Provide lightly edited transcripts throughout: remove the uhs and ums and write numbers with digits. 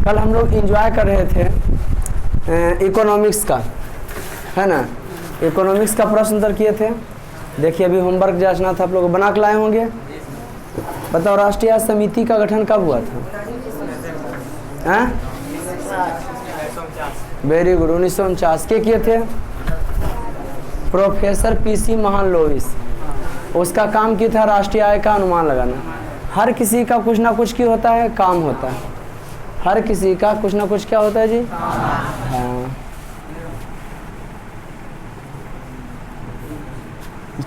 कल हम लोग एंजॉय कर रहे थे इकोनॉमिक्स का, है ना। इकोनॉमिक्स का प्रश्न उत्तर किए थे। देखिए अभी होमवर्क जांचना था, आप लोग बना के लाए होंगे। बताओ राष्ट्रीय समिति का गठन कब हुआ था? वेरी गुड, 1949 के किए थे? Professor PC Mahalanobis. उसका काम क्या था? राष्ट्रीय आय का अनुमान लगाना। हर किसी का कुछ ना कुछ क्या होता है? काम होता है। हर किसी का कुछ ना कुछ क्या होता है जी? हाँ।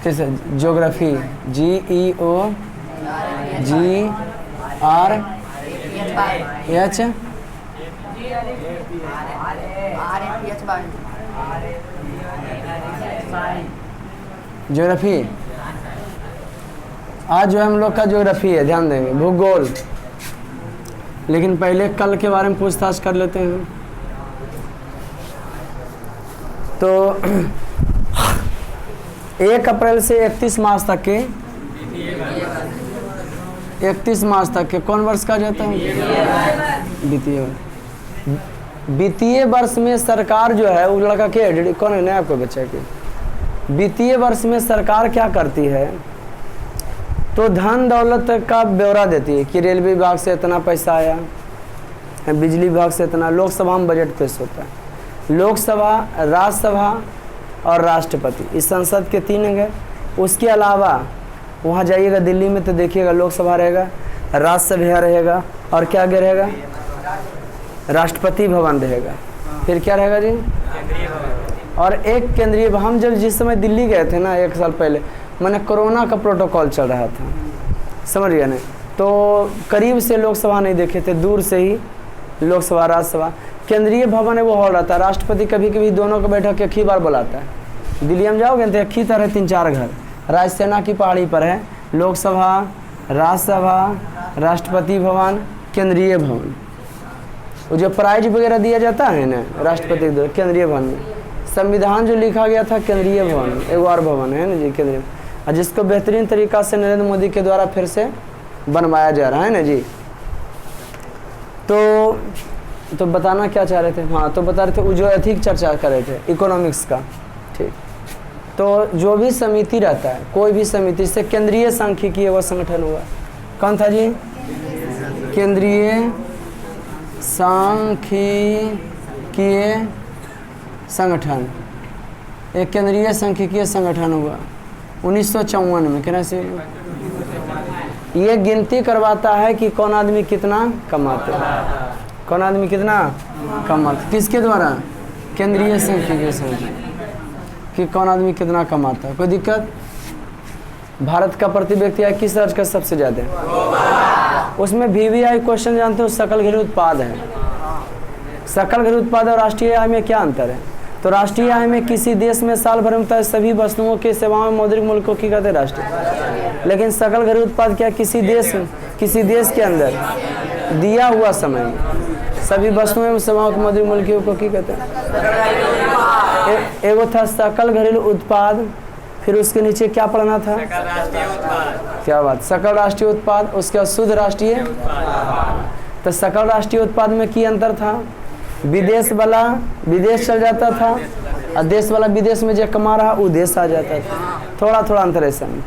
कैसे? Geography, GEOGRAPH, geography. आज जो हम लोग का ज्योग्राफी है, ध्यान देंगे। भूगोल, लेकिन पहले कल के बारे में पूछताछ कर लेते हैं। तो 1 अप्रैल से 31 मार्च तक के 31 मार्च तक के कौन वर्ष का जाता है? वित्तीय वर्ष। वित्तीय वर्ष में सरकार जो है, वो लड़का के कौन है? नया आपको बच्चा के। वित्तीय वर्ष में सरकार क्या करती है? तो धन दौलत का ब्यौरा देती है कि रेलवे विभाग से इतना पैसा आया, बिजली विभाग से इतना। लोकसभा में बजट पेश होता है। लोकसभा, राज्यसभा और राष्ट्रपति, इस संसद के 3 अंग है। उसके अलावा वहाँ जाइएगा दिल्ली में तो देखिएगा लोकसभा रहेगा, राज्यसभा रहेगा और क्या आगे रहेगा? राष्ट्रपति भवन रहेगा। फिर क्या रहेगा जी? और एक केंद्रीय। हम जब जिस समय दिल्ली गए थे ना 1 साल पहले, मैंने कोरोना का प्रोटोकॉल चल रहा था, समझ गया नहीं? तो करीब से लोकसभा नहीं देखे थे, दूर से ही लोकसभा राज्यसभा। केंद्रीय भवन है वो हॉल रहता है। राष्ट्रपति कभी कभी दोनों का बैठक एक ही बार बुलाता है। दिल्ली में जाओगे तो एक ही तरह 3-4 घर। राजसेना की पहाड़ी पर है लोकसभा, राज्यसभा, राष्ट्रपति भवन, केंद्रीय भवन। वो जो प्राइज वगैरह दिया जाता है ना राष्ट्रपति केंद्रीय भवन में। संविधान जो लिखा गया था केंद्रीय भवन, एक और भवन है ना जी, केंद्रीय, जिसको बेहतरीन तरीका से नरेंद्र मोदी के द्वारा फिर से बनवाया जा रहा है ना जी। तो बताना क्या चाह रहे थे? हाँ, तो बता रहे थे वो जो अधिक चर्चा कर रहे थे इकोनॉमिक्स का। ठीक, तो जो भी समिति रहता है, कोई भी समिति से केंद्रीय सांख्यिकीय वह संगठन हुआ। कौन था जी? केंद्रीय सांख्यिकीय संगठन। एक केंद्रीय सांख्यिकीय संगठन हुआ 1954 में। कहना से ये गिनती करवाता है कि कौन आदमी कितना कमाते हैं, कौन आदमी कितना कमाते। किसके द्वारा? केंद्रीय सांख्यिकीय संगठन, कि कौन आदमी कितना कमाता है। कोई दिक्कत? भारत का प्रति व्यक्ति आय किस राज्य का सबसे ज़्यादा है? उसमें VVI क्वेश्चन जानते हो, सकल घरेलू उत्पाद है। सकल घरेलू उत्पाद और राष्ट्रीय आय में क्या अंतर है? तो राष्ट्रीय आय में किसी देश में साल भर में सभी वस्तुओं के सेवाओं में मौद्रिक मूल्य को क्या कहते हैं? राष्ट्रीय। लेकिन सकल घरेलू उत्पाद क्या? किसी देश के अंदर दिया हुआ समय में सभी वस्तुओं में सेवाओं के मौद्रिक मूल्य को क्या कहते हैं? एगो था सकल घरेलू उत्पाद, फिर उसके नीचे क्या पढ़ना था? क्या बात? सकल राष्ट्रीय उत्पाद, उसके बाद शुद्ध राष्ट्रीय। तो सकल राष्ट्रीय उत्पाद में की अंतर था? विदेश वाला विदेश चल जाता था और देश वाला विदेश में जो कमा रहा वो देश आ जाता था। थोड़ा थोड़ा अंतर है इसमें।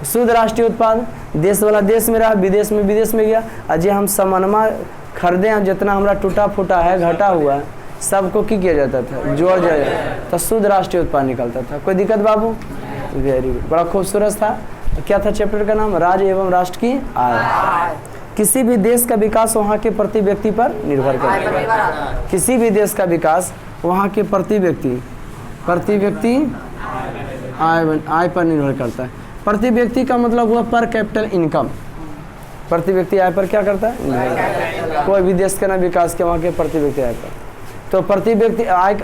शुद्ध राष्ट्रीय उत्पाद, देश वाला देश में रहा, विदेश में गया। और जो हम सामानमा खरीदे, जितना हमारा टूटा फूटा है, घटा हुआ है, सबको की किया जाता था? जोड़ जाए तो शुद्ध राष्ट्रीय उत्पाद निकलता था। कोई दिक्कत बाबू? वेरी गुड, बड़ा खूबसूरत था। क्या था चैप्टर का नाम? राज्य एवं राष्ट्र की आय। किसी भी देश का विकास वहाँ के प्रति व्यक्ति पर निर्भर करता है। किसी भी देश का विकास वहाँ के प्रति व्यक्ति आय पर निर्भर करता है। प्रति व्यक्ति का मतलब हुआ पर कैपिटल इनकम। प्रति व्यक्ति आय पर क्या करता है? कोई भी देश का ना विकास के वहाँ के प्रति व्यक्ति आय पर। तो प्रति व्यक्ति आय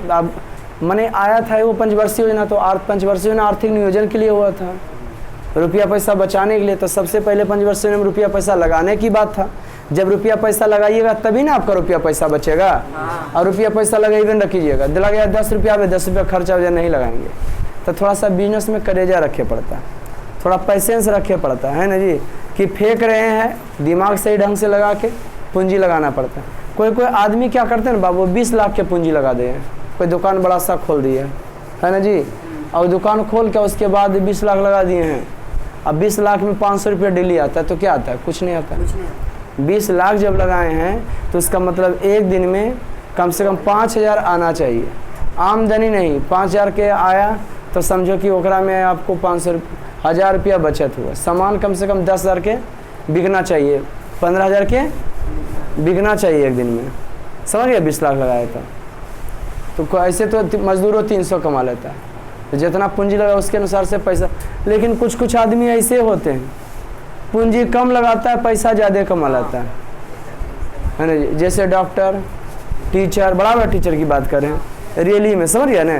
मैंने आया था वो पंचवर्षीय योजना। तो पंचवर्षीय योजना आर्थिक नियोजन के लिए हुआ था, रुपया पैसा बचाने के लिए। तो सबसे पहले पंचवर्षीय योजना में रुपया पैसा लगाने की बात था। जब रुपया पैसा लगाइएगा तभी ना आपका रुपया पैसा बचेगा। और रुपया पैसा लगाइए न कीजिएगा, लगा 10 रुपया में 10 रुपया खर्चा हो जाए, नहीं लगाएंगे। तो थोड़ा सा बिजनेस में करेजा रखे पड़ता है, थोड़ा पैसेंस रखे पड़ता है ना जी। कि फेंक रहे हैं, दिमाग सही ढंग से लगा के पूंजी लगाना पड़ता है। कोई कोई आदमी क्या करते हैं ना बाबू, 20 लाख के पूंजी लगा दे, कोई दुकान बड़ा सा खोल दिया है ना जी, और दुकान खोल के उसके बाद 20 लाख लगा दिए हैं। अब 20 लाख में 500 रुपये डेली आता है तो क्या आता है? कुछ नहीं आता। 20 लाख जब लगाए हैं तो इसका मतलब एक दिन में कम से कम 5000 आना चाहिए, आमदनी नहीं। 5000 के आया तो समझो कि ओकरा में आपको 1000 रुपया बचत हुआ। सामान कम से कम 10,000 के बिकना चाहिए, 15,000 के बिकना चाहिए एक दिन में, समझ गया? 20 लाख लगाया था तो ऐसे तो मजदूरों 300 कमा लेता है, तो जितना पूंजी लगा उसके अनुसार से पैसा। लेकिन कुछ कुछ आदमी ऐसे होते हैं, पूंजी कम लगाता है, पैसा ज़्यादा कमा लाता है ना जी। जैसे डॉक्टर, टीचर, बड़ा बड़ा टीचर की बात करें रियली में, समझ गया ना?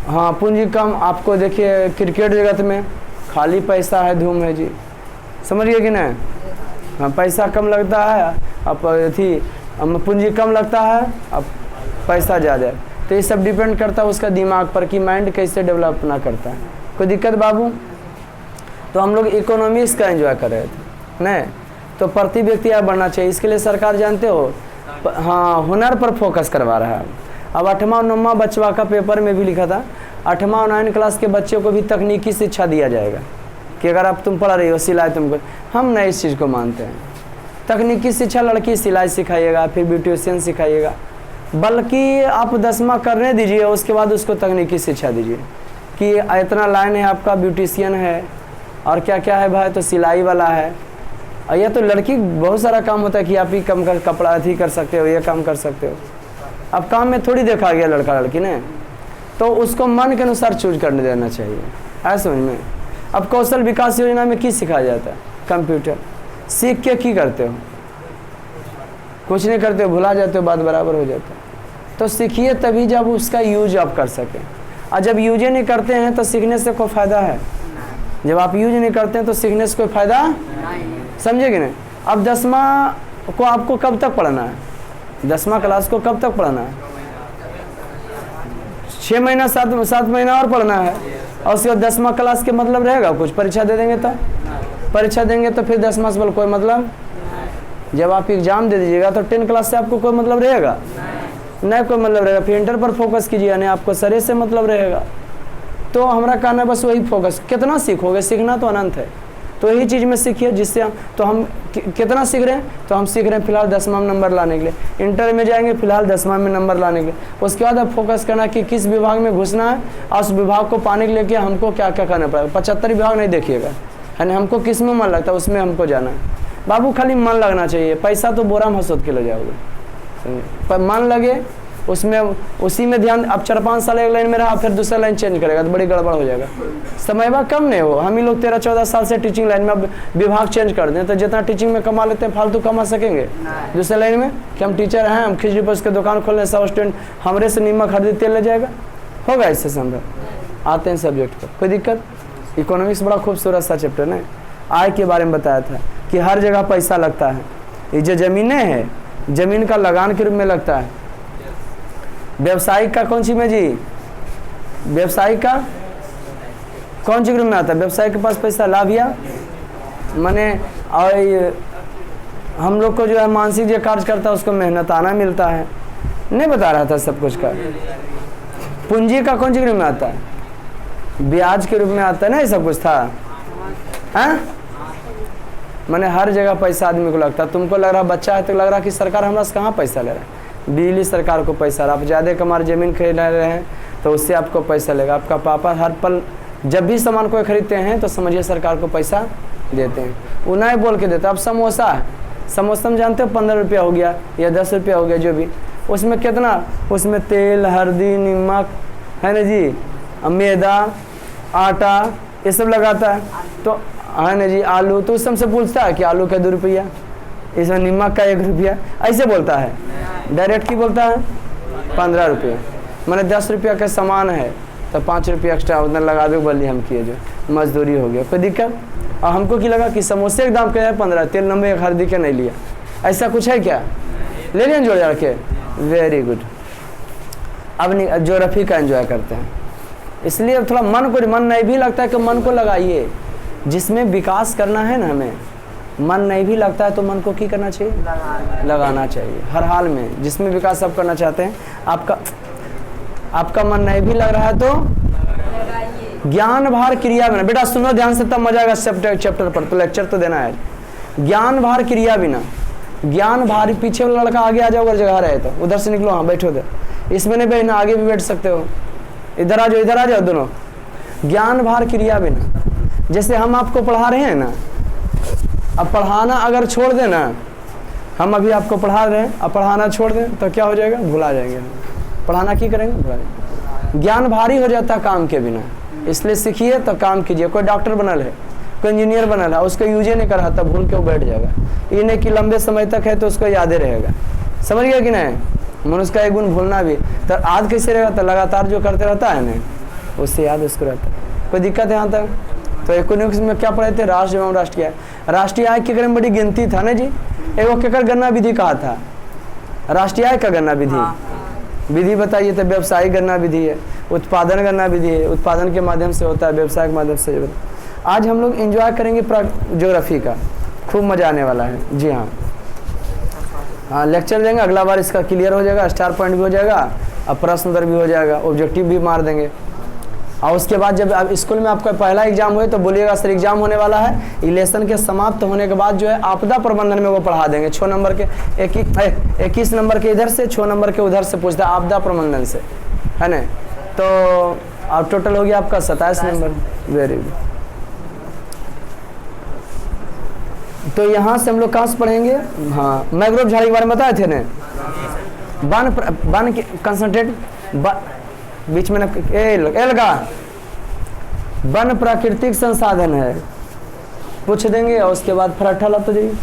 हाँ, पूंजी कम। आपको देखिए क्रिकेट जगत में खाली पैसा है, धूम है जी, समझिए कि नहीं? हाँ, पैसा कम लगता है, अब थी पूंजी कम लगता है, अब पैसा ज़्यादा। तो ये सब डिपेंड करता है उसका दिमाग पर कि माइंड कैसे डेवलप ना करता है। कोई दिक्कत बाबू? तो हम लोग इकोनॉमिक्स का एंजॉय कर रहे थे नहीं, तो प्रति व्यक्ति आप बढ़ना चाहिए। इसके लिए सरकार जानते हो, हाँ, हुनर पर फोकस करवा रहा है। अब 8वां 9वां बच्चा का पेपर में भी लिखा था, 8वां और 9 क्लास के बच्चे को भी तकनीकी शिक्षा दिया जाएगा कि अगर आप तुम पढ़ रही हो सिलाई, तुमको, हम नहीं इस चीज़ को मानते हैं। तकनीकी शिक्षा लड़की सिलाई सिखाइएगा, फिर ब्यूटिशियन सिखाइएगा, बल्कि आप 10वां करने दीजिए, उसके बाद उसको तकनीकी शिक्षा दीजिए कि इतना लाइन है, आपका ब्यूटिशियन है और क्या क्या है भाई, तो सिलाई वाला है। और यह तो लड़की बहुत सारा काम होता है कि आप ही कम कर कपड़ा अथी कर सकते हो, ये काम कर सकते हो। अब काम में थोड़ी देखा गया लड़का लड़की ने, तो उसको मन के अनुसार चूज करने देना चाहिए, ऐसा समझ में। अब कौशल विकास योजना में की सिखाया जाता है? कंप्यूटर सीख के की करते हो? कुछ नहीं करते हो, भुला जाते हो, बात बराबर हो जाता है। तो सीखिए तभी जब उसका यूज आप कर सकें, और जब यूज नहीं करते हैं तो सीखने से कोई फ़ायदा है? जब आप यूज नहीं करते हैं तो सीखने से कोई फ़ायदा समझे कि नहीं? अब 10वां को आपको कब तक पढ़ना है? 10वां क्लास को कब तक पढ़ना है? 6 महीना 7 महीना और पढ़ना है, और उसके बाद 10वां क्लास के मतलब रहेगा कुछ? परीक्षा दे देंगे तो, परीक्षा देंगे तो फिर 10वां से कोई मतलब? जब आप एग्ज़ाम दे दीजिएगा तो 10 क्लास से आपको कोई मतलब रहेगा? नहीं कोई मतलब रहेगा। फिर इंटर पर फोकस कीजिए, यानी आपको सरे से मतलब रहेगा। तो हमारा कहना है बस वही फोकस। कितना सीखोगे? सीखना तो अनंत है, तो यही चीज़ में सीखिए जिससे तो हम कितना सीख रहे हैं? तो हम सीख रहे हैं फिलहाल 10वां में नंबर लाने के लिए, इंटर में जाएंगे फिलहाल 10वां में नंबर लाने के लिए। उसके बाद अब फोकस करना कि किस विभाग में घुसना है, और उस विभाग को पाने के लिए कि हमको क्या क्या करना पड़ेगा। 75 विभाग नहीं देखिएगा, यानी हमको किस में मन लगता है उसमें हमको जाना है बाबू। खाली मन लगना चाहिए, पैसा तो बोरा में हंसोत के ले जाओगे, पर मन लगे उसमें, उसी में ध्यान। अब 4-5 साल एक लाइन में रहा, फिर दूसरा लाइन चेंज करेगा तो बड़ी गड़बड़ हो जाएगा। समय बा कम नहीं हो, हम ही लोग 13-14 साल से टीचिंग लाइन में, अब विभाग चेंज कर दें तो जितना टीचिंग में कमा लेते हैं फालतू कमा सकेंगे दूसरे लाइन में? कि हम टीचर हैं, हम खिचड़ी पर उसके दुकान खोल लें, सब स्टूडेंट हमरे से नीमक खरीद तेल ले जाएगा? होगा इससे संभव? आते हैं सब्जेक्ट पर, कोई दिक्कत? इकोनॉमिक्स बड़ा खूबसूरत सा चैप्टर ना, आय के बारे में बताया था कि हर जगह पैसा लगता है। ये जो ज़मीनें हैं, ज़मीन का लगान के रूप में लगता है। व्यवसायिक का कौन सी में जी? व्यवसायिक का कौन सी ग्रुप में आता है? व्यवसायिक के पास पैसा लाभ या माने, और हम लोग को जो है मानसिक जो कार्य करता है उसको मेहनताना मिलता है। नहीं बता रहा था सब कुछ का। पूंजी का कौन सी ग्रुप में आता है? ब्याज के रूप में आता है ना, ये सब कुछ था। हाँ, माने हर जगह पैसा आदमी को लगता है। तुमको लग रहा बच्चा है तो लग रहा कि सरकार हमारा से कहाँ पैसा ले रहा है? बिजली सरकार को पैसा, आप ज़्यादा कमा ज़मीन खरीद रहे हैं तो उससे आपको पैसा लेगा। आपका पापा हर पल जब भी सामान कोई खरीदते हैं तो समझिए सरकार को पैसा देते हैं। वो नहीं बोल के देता। अब समोसा है, समोसा में जानते हो 15 रुपया हो गया या 10 रुपया हो गया, जो भी उसमें कितना, उसमें तेल, हल्दी, नमक है ना जी, मैदा, आटा, ये सब लगाता है। तो है ना जी, आलू, तो उस समय से पूछता है कि आलू का 2 रुपया, इसमें नमक का 1 रुपया, ऐसे बोलता है। डायरेक्ट की बोलता है 15 रुपये, मैंने 10 रुपया का सामान है तो 5 रुपया एक्स्ट्रा उधर लगा दो, बल्ली हम किए, जो मजदूरी हो गया, कोई दिक्कत? और हमको की लगा कि समोसे के दाम क्या है 15, तेल नंबर 1 हल्दी के नहीं लिया, ऐसा कुछ है क्या? ले लिया जोड़ जाड़ के, वेरी गुड। अब ज्योग्राफी का एंजॉय करते हैं, इसलिए थोड़ा मन नहीं भी लगता है कि मन को लगाइए, जिसमें विकास करना है ना हमें, मन नहीं भी लगता है तो मन को क्या करना चाहिए, लगाना चाहिए हर हाल में। जिसमें विकास आप करना चाहते हैं, आपका मन नहीं भी लग रहा है तो ज्ञान भार क्रिया बिना, बेटा सुनो ध्यान से तब मजा आएगा चैप्टर पर, तो लेक्चर तो देना है। ज्ञान भार क्रिया बिना, ज्ञान भार, पीछे वाला लड़का आगे आ जाओ अगर जगह रहे तो, उधर से निकलो, हाँ बैठो उधर, इसमें नहीं बैठना, आगे भी बैठ सकते हो, इधर आ जाओ, इधर आ जाओ दोनों। ज्ञान भार क्रिया बिना, जैसे हम आपको पढ़ा रहे हैं ना, अब पढ़ाना अगर छोड़ देना, हम अभी आपको पढ़ा रहे हैं, अब पढ़ाना छोड़ दें तो क्या हो जाएगा, भुला जाएंगे। पढ़ाना क्या करेंगे, भुला जाएंगे। ज्ञान भारी हो जाता है काम के बिना, इसलिए सीखिए तो काम कीजिए। कोई डॉक्टर बनल है, कोई इंजीनियर बनल है, उसको यूज नहीं कर रहा तब भूल के वो बैठ जाएगा। ये नहीं कि लंबे समय तक है तो उसको याद ही रहेगा, समझ गया कि नहीं। मनुष्य का एक गुण भूलना भी, तो याद कैसे रहेगा, तो लगातार जो करते रहता है ना उससे याद उसको रहता है। कोई दिक्कत है यहाँ तक। तो इकोनॉमिक्स में क्या पढ़े थे, राष्ट्र एवं राष्ट्रीय आय। राष्ट्रीय आय के करे में बड़ी गिनती था ना जी, एगो केकर गणना विधि कहा था, राष्ट्रीय आय का गणना विधि। विधि बताइए तो व्यवसायिक गणना विधि है, उत्पादन गणना विधि है, उत्पादन के माध्यम से होता है, व्यवसाय के माध्यम से। आज हम लोग एंजॉय करेंगे ज्योग्राफी का, खूब मजा आने वाला है जी। हाँ लेक्चर देंगे, अगला बार इसका क्लियर हो जाएगा, स्टार पॉइंट भी हो जाएगा, अब प्रश्न उत्तर भी हो जाएगा, ऑब्जेक्टिव भी मार देंगे। और उसके बाद जब आप स्कूल में आपका पहला एग्जाम हुए तो बोलिएगा सर एग्जाम होने वाला है, इलेक्शन के समाप्त होने के बाद जो है आपदा प्रबंधन में वो पढ़ा देंगे। 6 नंबर के 21 नंबर के इधर से, 6 नंबर के उधर से पूछता है आपदा प्रबंधन से, है ना। तो अब टोटल हो गया आपका 27 नंबर। Very good. तो यहाँ से हम लोग कहाँ से पढ़ेंगे, हाँ मैंग्रोव झाड़ी के बारे में बताए थे ना। वन के कंसंट्रेट बीच में लगा, वन प्राकृतिक संसाधन है, पूछ देंगे और उसके बाद फराठा ला तो जाइए,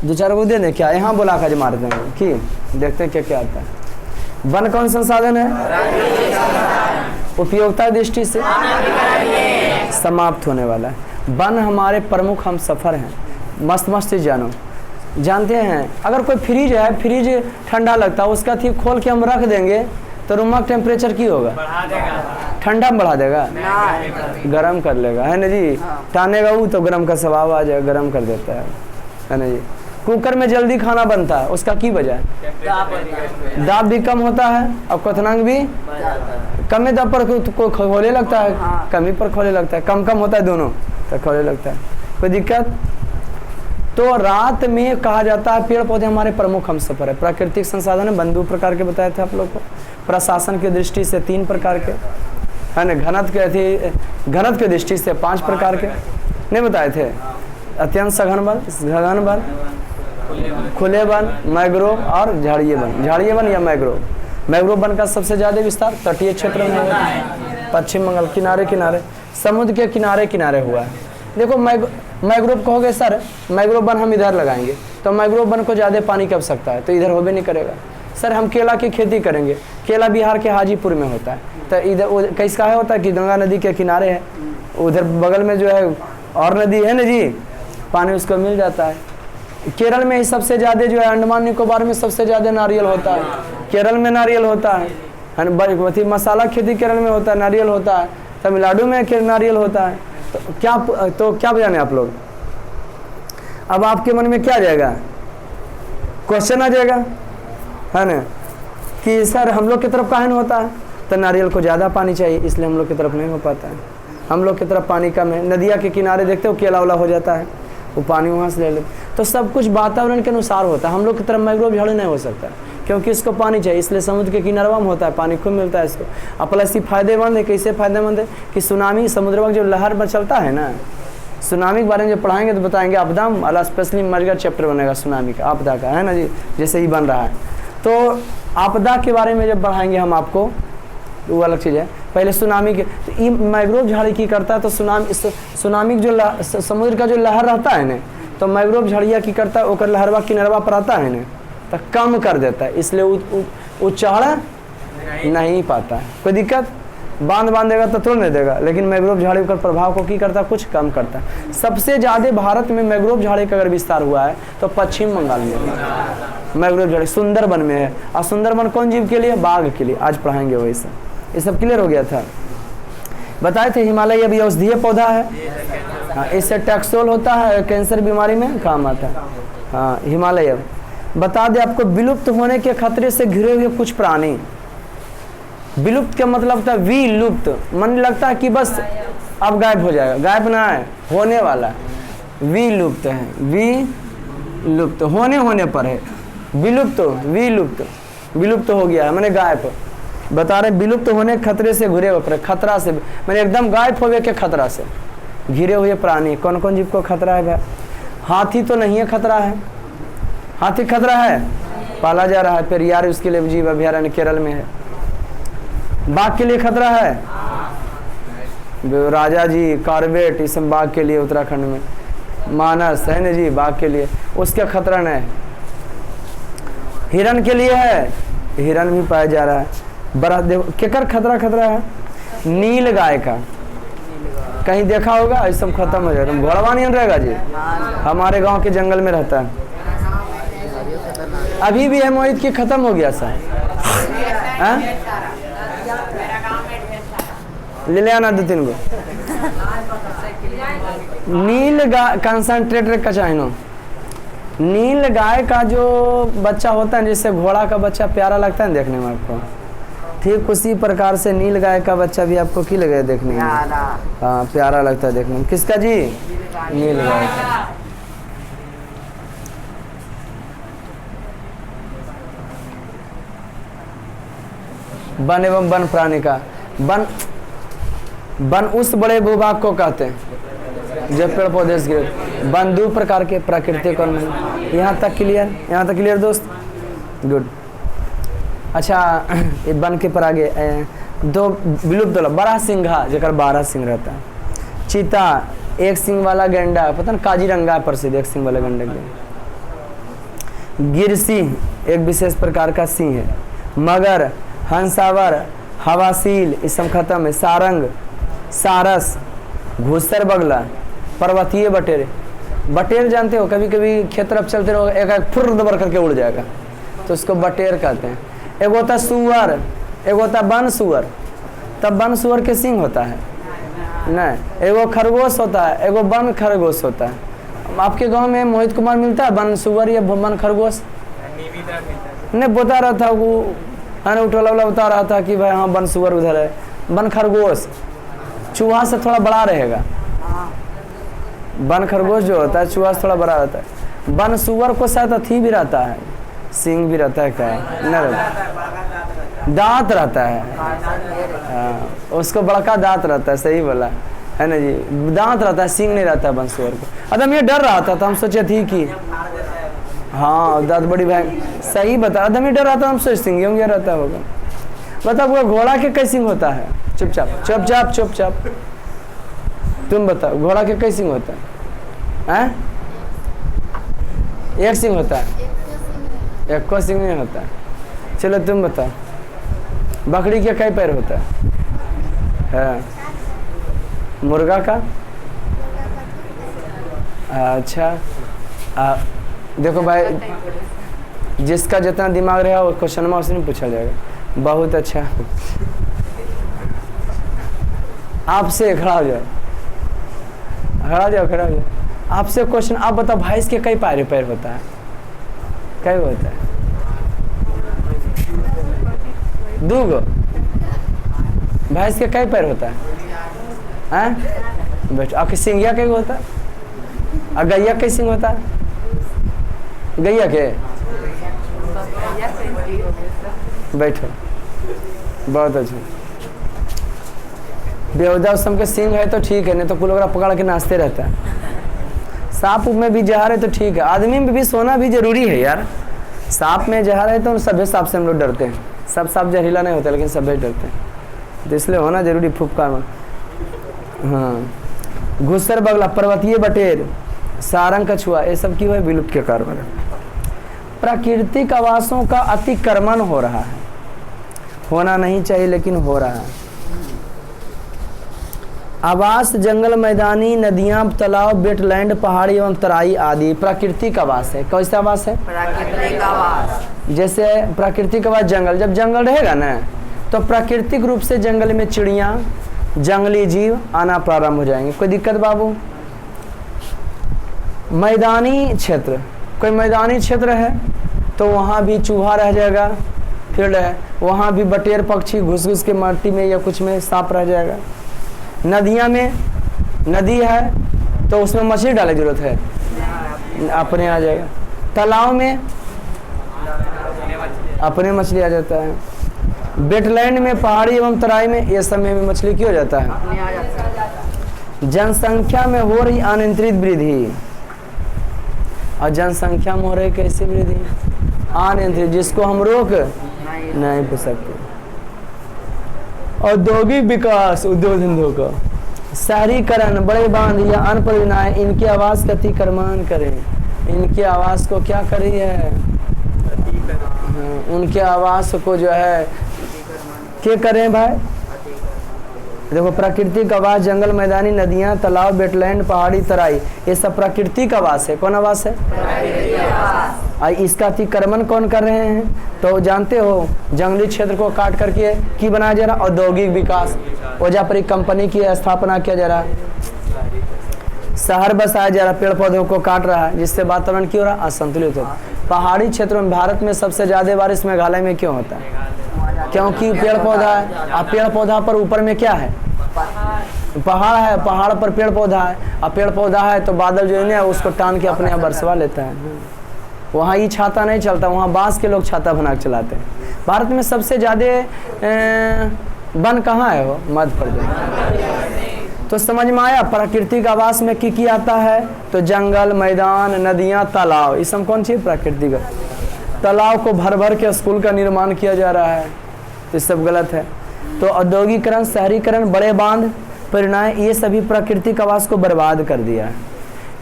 2-4 को दे दें क्या, यहाँ बुला कर मार देंगे कि देखते हैं क्या क्या आता है। वन कौन संसाधन है, उपयोगिता दृष्टि से समाप्त होने वाला है। वन हमारे प्रमुख हम सफर हैं, मस्त मस्त चीज जानो, जानते हैं अगर कोई फ्रिज है, फ्रिज ठंडा लगता है, उसका थी खोल के हम रख देंगे तो रूम का टेम्परेचर की होगा, ठंडा बढ़ा देगा, गरम कर लेगा, है ना जी। टानेगा वो तो गरम का स्वभाव आ जाएगा, गरम कर देता है ना जी। कुकर में जल्दी खाना बनता है, उसका की वजह है, दाब भी कम होता है और क्वथनांक भी कम दाब पर खोले लगता है, कमी पर खोले लगता है, कम कम होता है दोनों तो खोले लगता है, कोई दिक्कत। तो रात में कहा जाता है पेड़ पौधे हमारे प्रमुख हमसफर है। प्राकृतिक संसाधन है, वन 2 प्रकार के बताए थे आप लोग को, प्रशासन की दृष्टि से 3 प्रकार के, है ना, घनत्व की दृष्टि से 5 प्रकार के नहीं बताए थे, अत्यंत सघन वन, खुले वन, मैग्रोव और झाड़िये वन। झाड़िये वन या मैग्रोव वन का सबसे ज्यादा विस्तार तटीय क्षेत्र में हुआ है, पश्चिम बंगाल किनारे, समुद्र के किनारे हुआ है। देखो मैग्रोव कहोगे सर मैग्रोव वन हम इधर लगाएंगे तो मैग्रोव वन को ज़्यादा पानी की आवश्यकता है, तो इधर होबे नहीं करेगा। सर हम केला की खेती करेंगे, केला बिहार के हाजीपुर में होता है, तो इधर कैसा है होता है कि गंगा नदी के किनारे है, उधर बगल में जो है और नदी है ना जी, पानी उसको मिल जाता है। केरल में ही सबसे ज़्यादा जो है, अंडमान निकोबार में सबसे ज़्यादा नारियल होता है, केरल में नारियल होता है, मसाला खेती केरल में होता है, नारियल होता है, तमिलनाडु में नारियल होता है। तो क्या बजाने आप लोग, अब आपके मन में क्या जाएगा, क्वेश्चन आ जाएगा, है ना, कि सर हम लोग की तरफ काहे नहीं होता है, तो नारियल को ज़्यादा पानी चाहिए इसलिए हम लोग की तरफ नहीं हो पाता है, हम लोग की तरफ पानी कम है। नदिया के किनारे देखते हो केला वाला हो जाता है, वो पानी वहाँ से ले लेते, तो सब कुछ वातावरण के अनुसार होता है। हम लोग की तरफ मैंग्रोव झाड़ी नहीं हो सकता है क्योंकि इसको पानी चाहिए, इसलिए समुद्र के किनारवा में होता है, पानी खूब मिलता है इसको। अब प्लस फायदेमंद है, कैसे फायदेमंद है कि सुनामी समुद्र में जो लहर में चलता है ना, सुनामी के बारे में जब पढ़ाएंगे तो बताएंगे, आपदा अला स्पेशली मर्जर चैप्टर बनेगा सुनामी का, आपदा का, है ना जी, जैसे ही बन रहा है। तो आपदा के बारे में जब पढ़ाएंगे हम आपको वो अलग चीज़ है। पहले सुनामी के, तो ये मैंग्रोव झाड़ी की करता है, तो सुनामी जो समुद्र का जो लहर रहता है ना, तो मैंग्रोव झाड़िया की करता है, ओकर लहरवा किनारवा पर आता है ना, तो कम कर देता है, इसलिए वो चढ़ नहीं पाता है। कोई दिक्कत, बांध देगा तो तोड़ नहीं देगा, लेकिन मैंग्रोव झाड़ी का प्रभाव को की करता है, कुछ कम करता है। सबसे ज़्यादा भारत में मैंग्रोव झाड़ी का अगर विस्तार हुआ है तो पश्चिम बंगाल में मैंग्रोव झाड़ी सुंदरबन में है। और सुंदरबन कौन जीव के लिए, बाघ के लिए। आज पढ़ाएंगे वही सब, ये सब क्लियर हो गया था। बताए थे हिमालय अभी औषधीय पौधा है, हाँ, इससे टैक्सोल होता है, कैंसर बीमारी में काम आता है। हाँ, हिमालय। बता दे आपको, विलुप्त होने के खतरे से घिरे हुए कुछ प्राणी। विलुप्त का मतलब था विलुप्त, मन लगता है कि बस अब गायब हो जाएगा, गायब ना है, होने वाला है। विलुप्त है, विलुप्त होने पर है, विलुप्त विलुप्त विलुप्त हो गया है मैंने गायब। बता रहे विलुप्त होने खतरे से घिरे हुए, खतरा से मैंने एकदम गायब हो गए के खतरा से घिरे हुए प्राणी। कौन कौन जीव को खतरा है भाई? हाथी तो नहीं है खतरा है, हाथी खतरा है, पाला जा रहा है पेरियार, उसके लिए जीव अभयारण्य केरल में है। बाघ के लिए खतरा है, राजा जी कॉर्बेट इस बाघ के लिए उत्तराखंड में, मानस है ना जी बाघ के लिए, उसका खतरा नहीं। हिरन के लिए है, हिरन भी पाया जा रहा है। बड़ा देखो केकर खतरा है, नील गाय का। कहीं देखा होगा ऐसा खत्म हो जाएगा, घोड़वा नहीं रहेगा जी, हमारे गांव के जंगल में रहता है। अभी भी है मोहित की खत्म हो गया सर, ले आना 2-3 गो। नील गाय कंसंट्रेटर का चाहिए। नील गाय का जो बच्चा होता है, जैसे घोड़ा का बच्चा प्यारा लगता है देखने में आपको, ठीक उसी प्रकार से नील गाय का बच्चा भी आपको की लगे देखने में? हाँ, प्यारा लगता है देखने में। किसका जी? नील गाय का। वन एवं वन प्राणी का। वन उस बड़े भूभाग को कहते हैं जब पेड़ पौधे से गिरे। वन 2 प्रकार के, प्राकृतिक और नहीं। यहाँ तक क्लियर? यहाँ तक क्लियर दोस्त? गुड। अच्छा, ये वन के पर आगे 2 विलुप्त बड़ा सिंघा जकर 12 सिंह रहता है। चीता, 1 सिंह वाला गेंडा, पता ना काजीरंगा प्रसिद्ध 1 सिंह वाला गेंडा। गिर सिंह एक विशेष प्रकार का सिंह है। मगर, हंसावर, हवासील इस सब खत्म है। सारंग, सारस, घुसर बगला, पर्वतीय बटेर। बटेर जानते हो, कभी कभी खेत तरफ चलते रहो एक फुर दबर करके उड़ जाएगा, तो उसको बटेर कहते हैं। एक होता सुअर, एक होता वन सुअर। तब वन सुअर के सिंह होता है नहीं, एगो खरगोश होता है, एगो वन खरगोश होता है। आपके गांव में मोहित कुमार मिलता है वन सुअर या वन खरगोश? नहीं, बता रहा था वो, है ना, उठला बता रहा था कि भाई हाँ वन सुअर उधर है। वन खरगोश चूहा से थोड़ा बड़ा रहेगा। वन खरगोश जो होता है चूहा से थोड़ा बड़ा रहता है। वन सुअर को शायद अथी भी रहता है, सिंग भी रहता है, क्या न रहता, दांत रहता है। उसको बड़का दांत रहता है, सही बोला है ना जी, दांत रहता है, सिंग नहीं रहता है वन सुअर को। अदम ये डर रहा था तो हम सोचे थी कि हाँ दांत बड़ी भाई, सही बता। अदम ये डर रहा था, हम सोचते सिंग रहता होगा। बता वो घोड़ा के कई सिंग होता है? चुपचाप चुपचाप चुपचाप तुम बताओ, घोड़ा के कई सिंग होता है? 1 सिंग होता है, 1 को सिंग नहीं होता। चलो तुम बताओ, बकरी के कई पैर होता है? मुर्गा का? अच्छा, देखो भाई, जिसका जितना दिमाग रहेगा वो क्वेश्चन में उससे नहीं पूछा जाएगा। बहुत अच्छा, आपसे खड़ा हो जाओ, खड़ा जाओ, खड़ा हो जाओ। आपसे क्वेश्चन, आप बताओ भैंस के कई पैर होता है? कई होता है? 2 गो। भैंस के कई पैर होता है? बैठो। आपके सिंगिया कई होता है? और गैया कई सिंग होता है? गैया के बैठो, बहुत अच्छा। बेहुदा उसम के सिंग है तो ठीक है, नहीं तो कुल वगैरह पकड़ के नाचते रहता है। सांप में भी जहर है तो ठीक है, आदमी में भी सोना भी जरूरी है यार। सांप में जहर है तो सभी सांप से हम लोग डरते हैं। सब सांप जहरीला नहीं होता, लेकिन सभी डरते हैं, तो इसलिए होना जरूरी फुफकार में। हाँ, घुसर बगला, पर्वतीय बटेर, सारंग कछुआ, ये सब की हुए विलुप्त के कारण। प्राकृतिक आवासों का अतिक्रमण हो रहा है, होना नहीं चाहिए लेकिन हो रहा है। आवास जंगल, मैदानी, नदियां, तालाब, वेटलैंड, पहाड़ी एवं तराई आदि प्राकृतिक आवास है। कैसा आवास है? प्राकृतिक आवास। जैसे प्राकृतिक आवास जंगल, जब जंगल रहेगा ना तो प्राकृतिक रूप से जंगल में चिड़ियाँ, जंगली जीव आना प्रारंभ हो जाएंगे। कोई दिक्कत बाबू? मैदानी क्षेत्र, कोई मैदानी क्षेत्र है तो वहाँ भी चूहा रह जाएगा, फील्ड है, वहाँ भी बटेर पक्षी घुस घुस के मट्टी में या कुछ में सांप रह जाएगा। नदियाँ में, नदी है तो उसमें मछली डालने की जरूरत है, अपने आ जाएगा। तालाब में अपने मछली आ जाता है। वेटलैंड में, पहाड़ी एवं तराई में, ये सब में भी मछली क्यों हो जाता है? जनसंख्या में हो रही अनियंत्रित वृद्धि, और जनसंख्या में हो रही कैसी वृद्धि? अनियंत्रित, जिसको हम रोक नहीं पा सकते। औद्योगिक विकास, उद्योग धंधों का, शहरीकरण, बड़े बांध या अन्य परियोजनाएं इनकी आवास का अतिक्रमण करें। इनकी आवास को क्या करी है? उनके आवास को जो है क्या करें भाई? देखो, प्राकृतिक आवास, जंगल, मैदानी, नदियां, तालाब, वेटलैंड, पहाड़ी, तराई, ये सब प्राकृतिक आवास है। कौन आवास है? इसका अतिक्रमण कौन कर रहे हैं? तो जानते हो, जंगली क्षेत्र को काट करके की बनाया जा रहा? औद्योगिक विकास, वजह पर एक कंपनी की स्थापना किया जा रहा, शहर बसाया जा रहा, पेड़ पौधों को काट रहा है, जिससे वातावरण क्यों हो रहा? असंतुलित हो। पहाड़ी क्षेत्रों में, भारत में सबसे ज्यादा बारिश मेघालय में क्यों होता है? क्योंकि पेड़ पौधा है। अब पेड़ पौधा पर ऊपर में क्या है? पहाड़ है, पहाड़ पर पेड़ पौधा है, अब पेड़ पौधा है तो बादल जो है ना उसको टान के अपने यहाँ बरसवा लेता है। वहाँ ये छाता नहीं चलता, वहाँ बांस के लोग छाता बना के चलाते हैं। भारत में सबसे ज़्यादा वन कहाँ है? वो मध्य प्रदेश। तो समझ में आया, प्राकृतिक आवास में की आता है? तो जंगल, मैदान, नदियाँ, तालाब, ये सब कौन चीज़? प्राकृतिक। तालाब को भर भर के स्कूल का निर्माण किया जा रहा है, ये सब गलत है। तो औद्योगिकरण, शहरीकरण, बड़े बांध, परियोजनाएं, ये सभी प्राकृतिक आवास को बर्बाद कर दिया है।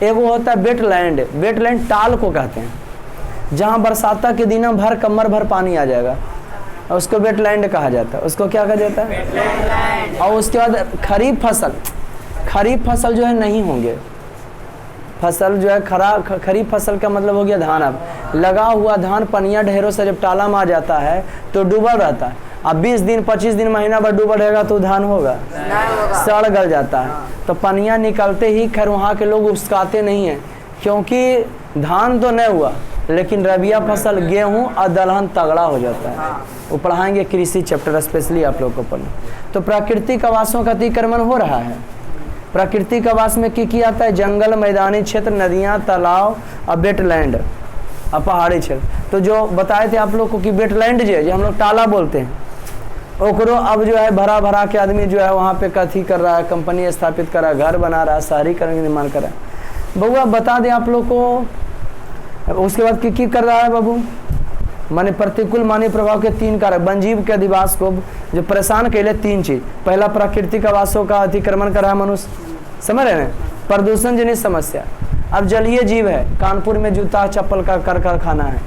एक वो होता है वेटलैंड, वेटलैंड टाल को कहते हैं, जहाँ बरसाता के दिनों भर कमर भर पानी आ जाएगा, उसको वेटलैंड कहा जाता है। उसको क्या कहा जाता है? और उसके बाद खरीफ फसल, खरीफ फसल जो है नहीं होंगे, फसल जो है खरीफ फसल का मतलब हो गया धान। अब लगा हुआ धान पनिया ढेरों से जब टाला में आ जाता है तो डूबल रहता है। अब 20 दिन 25 दिन महीना भर डूबल रहेगा तो धान होगा? सड़ गल जाता है। तो पनिया निकलते ही खैर वहाँ के लोग उसकाते नहीं हैं, क्योंकि धान तो नहीं हुआ, लेकिन रबिया फसल, गेहूँ और दलहन तगड़ा हो जाता है। वो पढ़ाएंगे कृषि चैप्टर स्पेशली आप लोग को पढ़ना। तो प्राकृतिक आवासों का अतिक्रमण हो रहा है। प्राकृतिक आवास में की आता है? जंगल, मैदानी क्षेत्र, नदियाँ, तालाब और वेटलैंड और पहाड़ी क्षेत्र। तो जो बताए थे आप लोग को कि वेटलैंड जो हम लोग टाला बोलते हैं, ओकरो अब जो है भरा भरा के आदमी जो है वहाँ पे कथी कर रहा है? कंपनी स्थापित कर रहा है, घर बना रहा है, शहरीकरण का निर्माण कर रहा है। बबुआ बता दें आप लोग को, उसके बाद की कर रहा है बाबू? माने प्रतिकूल मानवीय प्रभाव के 3 कारक, वन्यजीव के अधिवास को जो परेशान कैले 3 चीज। पहला, प्राकृतिक आवासों का अतिक्रमण कर रहा है मनुष्य, समझ रहे हैं? प्रदूषण जनित समस्या। अब जलीय जीव है, कानपुर में जूता चप्पल का कारखाना है,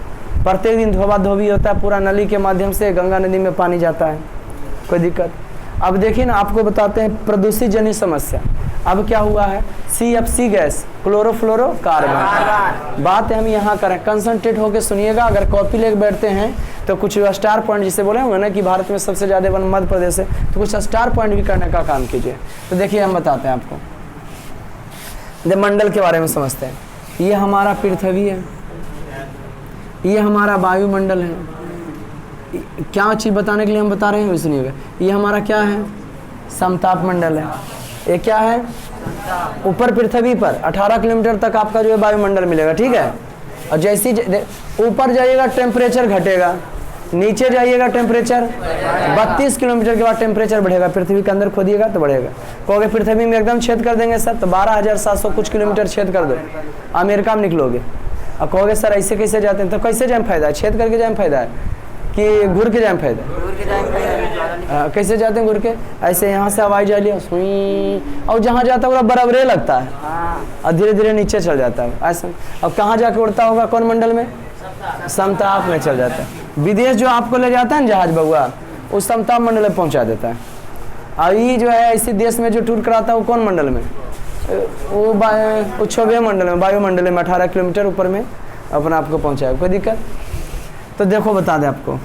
प्रत्येक दिन धोबा धोबी होता है, पूरा नली के माध्यम से गंगा नदी में पानी जाता है, कोई दिक्कत? अब देखिए ना, आपको बताते हैं प्रदूषित जनित समस्या। अब क्या हुआ है? CFC gas, chlorofluorocarbon. बात हम यहाँ करें, कंसंट्रेट होकर सुनिएगा। अगर कॉपी लेके बैठते हैं तो कुछ स्टार पॉइंट जिसे बोले होंगे ना कि भारत में सबसे ज़्यादा वन मध्य प्रदेश है, तो कुछ स्टार पॉइंट भी करने का काम कीजिए। तो देखिए हम बताते हैं आपको, मंडल के बारे में समझते हैं। ये हमारा पृथ्वी है, ये हमारा वायुमंडल है। क्या चीज़ बताने के लिए हम बता रहे हैं सुनिएगा। ये हमारा क्या है? समताप मंडल है। ये क्या है? ऊपर पृथ्वी पर 18 किलोमीटर तक आपका जो है वायुमंडल मिलेगा, ठीक है। और जैसे ऊपर जाइएगा टेम्परेचर घटेगा, नीचे जाइएगा टेम्परेचर 32 किलोमीटर के बाद टेम्परेचर बढ़ेगा। पृथ्वी के अंदर खोदिएगा तो बढ़ेगा। कहोगे पृथ्वी में एकदम छेद कर देंगे सर, तो 12,700 कुछ किलोमीटर छेद कर दो, अमेरिका में निकलोगे। अब कहोगे सर ऐसे कैसे जाते हैं? तो कैसे जाए फायदा है? छेद करके जाए फायदा है कि घुर के जाए फायदा है? कैसे जाते हैं घुर के? ऐसे यहाँ से हवाई जा लिया सुई, और जहाँ जाता है पूरा बराबरे लगता है और धीरे धीरे नीचे चल जाता है ऐसा। अब कहाँ जाके उड़ता होगा? कौन मंडल में? समताप में चल जाता है। विदेश जो आपको ले जाता है ना जहाज बउआ, उस समताप मंडल में पहुँचा देता है। और ये जो है इसी देश में जो टूर कराता है वो कौन मंडल में? वो 6वें मंडल में, वायुमंडल में 18 किलोमीटर ऊपर में अपना आपको पहुँचाएगा। कोई दिक्कत? तो देखो बता दें आपको,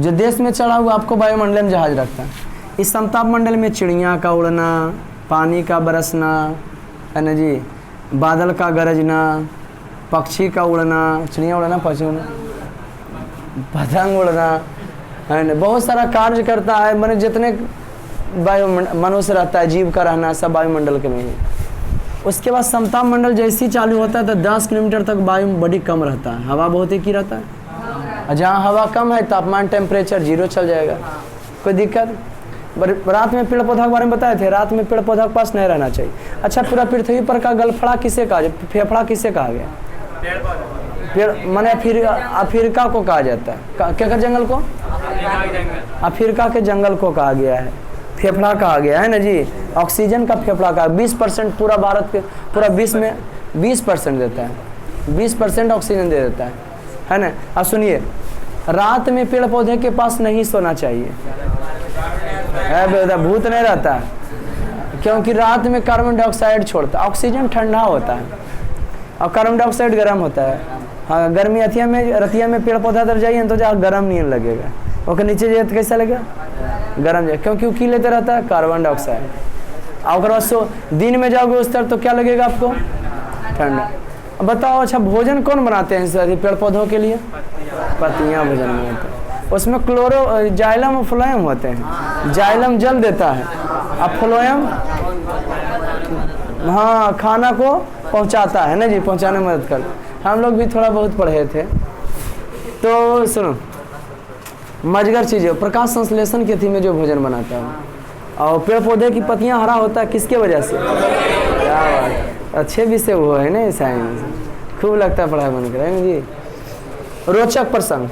जो देश में चढ़ा हुआ आपको वायुमंडल में जहाज रखता है। इस समताप मंडल में चिड़िया का उड़ना, पानी का बरसना, है ना जी, बादल का गरजना, पक्षी का उड़ना, चिड़िया उड़ना, पक्षी उड़ना, पतंग उड़ना, है ना, बहुत सारा कार्य करता है। मैंने जितने मनुष्य रहता है, जीव का रहना, सब वायुमंडल के में ही। उसके बाद समताप मंडल जैसे ही चालू होता है तो 10 किलोमीटर तक वायु बड़ी कम रहता है, हवा बहुत ही की रहता है। जहाँ हवा कम है तापमान टेम्परेचर 0 चल जाएगा, कोई दिक्कत। रात में पेड़ पौधा के बारे में बताए थे, रात में पेड़ पौधा के पास नहीं रहना चाहिए। अच्छा, पूरा पृथ्वी पर का गलफड़ा किसे कहा जाए, फेफड़ा किसे कहा गया? पेड़ माने अफ्रीका को कहा जाता है। क्या जंगल को? अफ्रीका के जंगल को कहा गया है, फेफड़ा कहा गया है ना जी। ऑक्सीजन का फेफड़ा का 20% पूरा भारत के पूरा विश्व में 20% देता है, 20% ऑक्सीजन दे देता है ना। अब सुनिए, रात में पेड़ पौधे के पास नहीं सोना चाहिए, भूत नहीं रहता है, क्योंकि रात में कार्बन डाइऑक्साइड छोड़ता है, ऑक्सीजन ठंडा होता है और कार्बन डाइऑक्साइड गर्म होता है। हाँ, गर्मी रतिया में पेड़ पौधा तर जाइए तो जहाँ गर्म नहीं लगेगा, और नीचे जाइए तो कैसा लगेगा? गर्म जाए, क्योंकि वो की लेते रहता है कार्बन डाइऑक्साइड। और बाद दिन में जाओगे उस तरफ तो क्या लगेगा आपको? ठंडा। अब बताओ, अच्छा भोजन कौन बनाते हैं सर पेड़ पौधों के लिए? पत्तियाँ भोजन बनाते हैं, उसमें क्लोरो जाइलम और फ्लोएम होते हैं। जाइलम जल देता है और फ्लोएम हाँ खाना को पहुंचाता है ना जी, पहुंचाने में मदद करता। हम लोग भी थोड़ा बहुत पढ़े थे। तो सुनो, मजगर चीज़ प्रकाश संश्लेषण के थी में जो भोजन बनाता है, और पेड़ पौधे की पत्तियां हरा होता है किसके वजह से? क्या बात, अच्छे विषय वो है ना साइंस, खूब लगता है पढ़ाई बनकर, है ना जी। रोचक प्रसंग।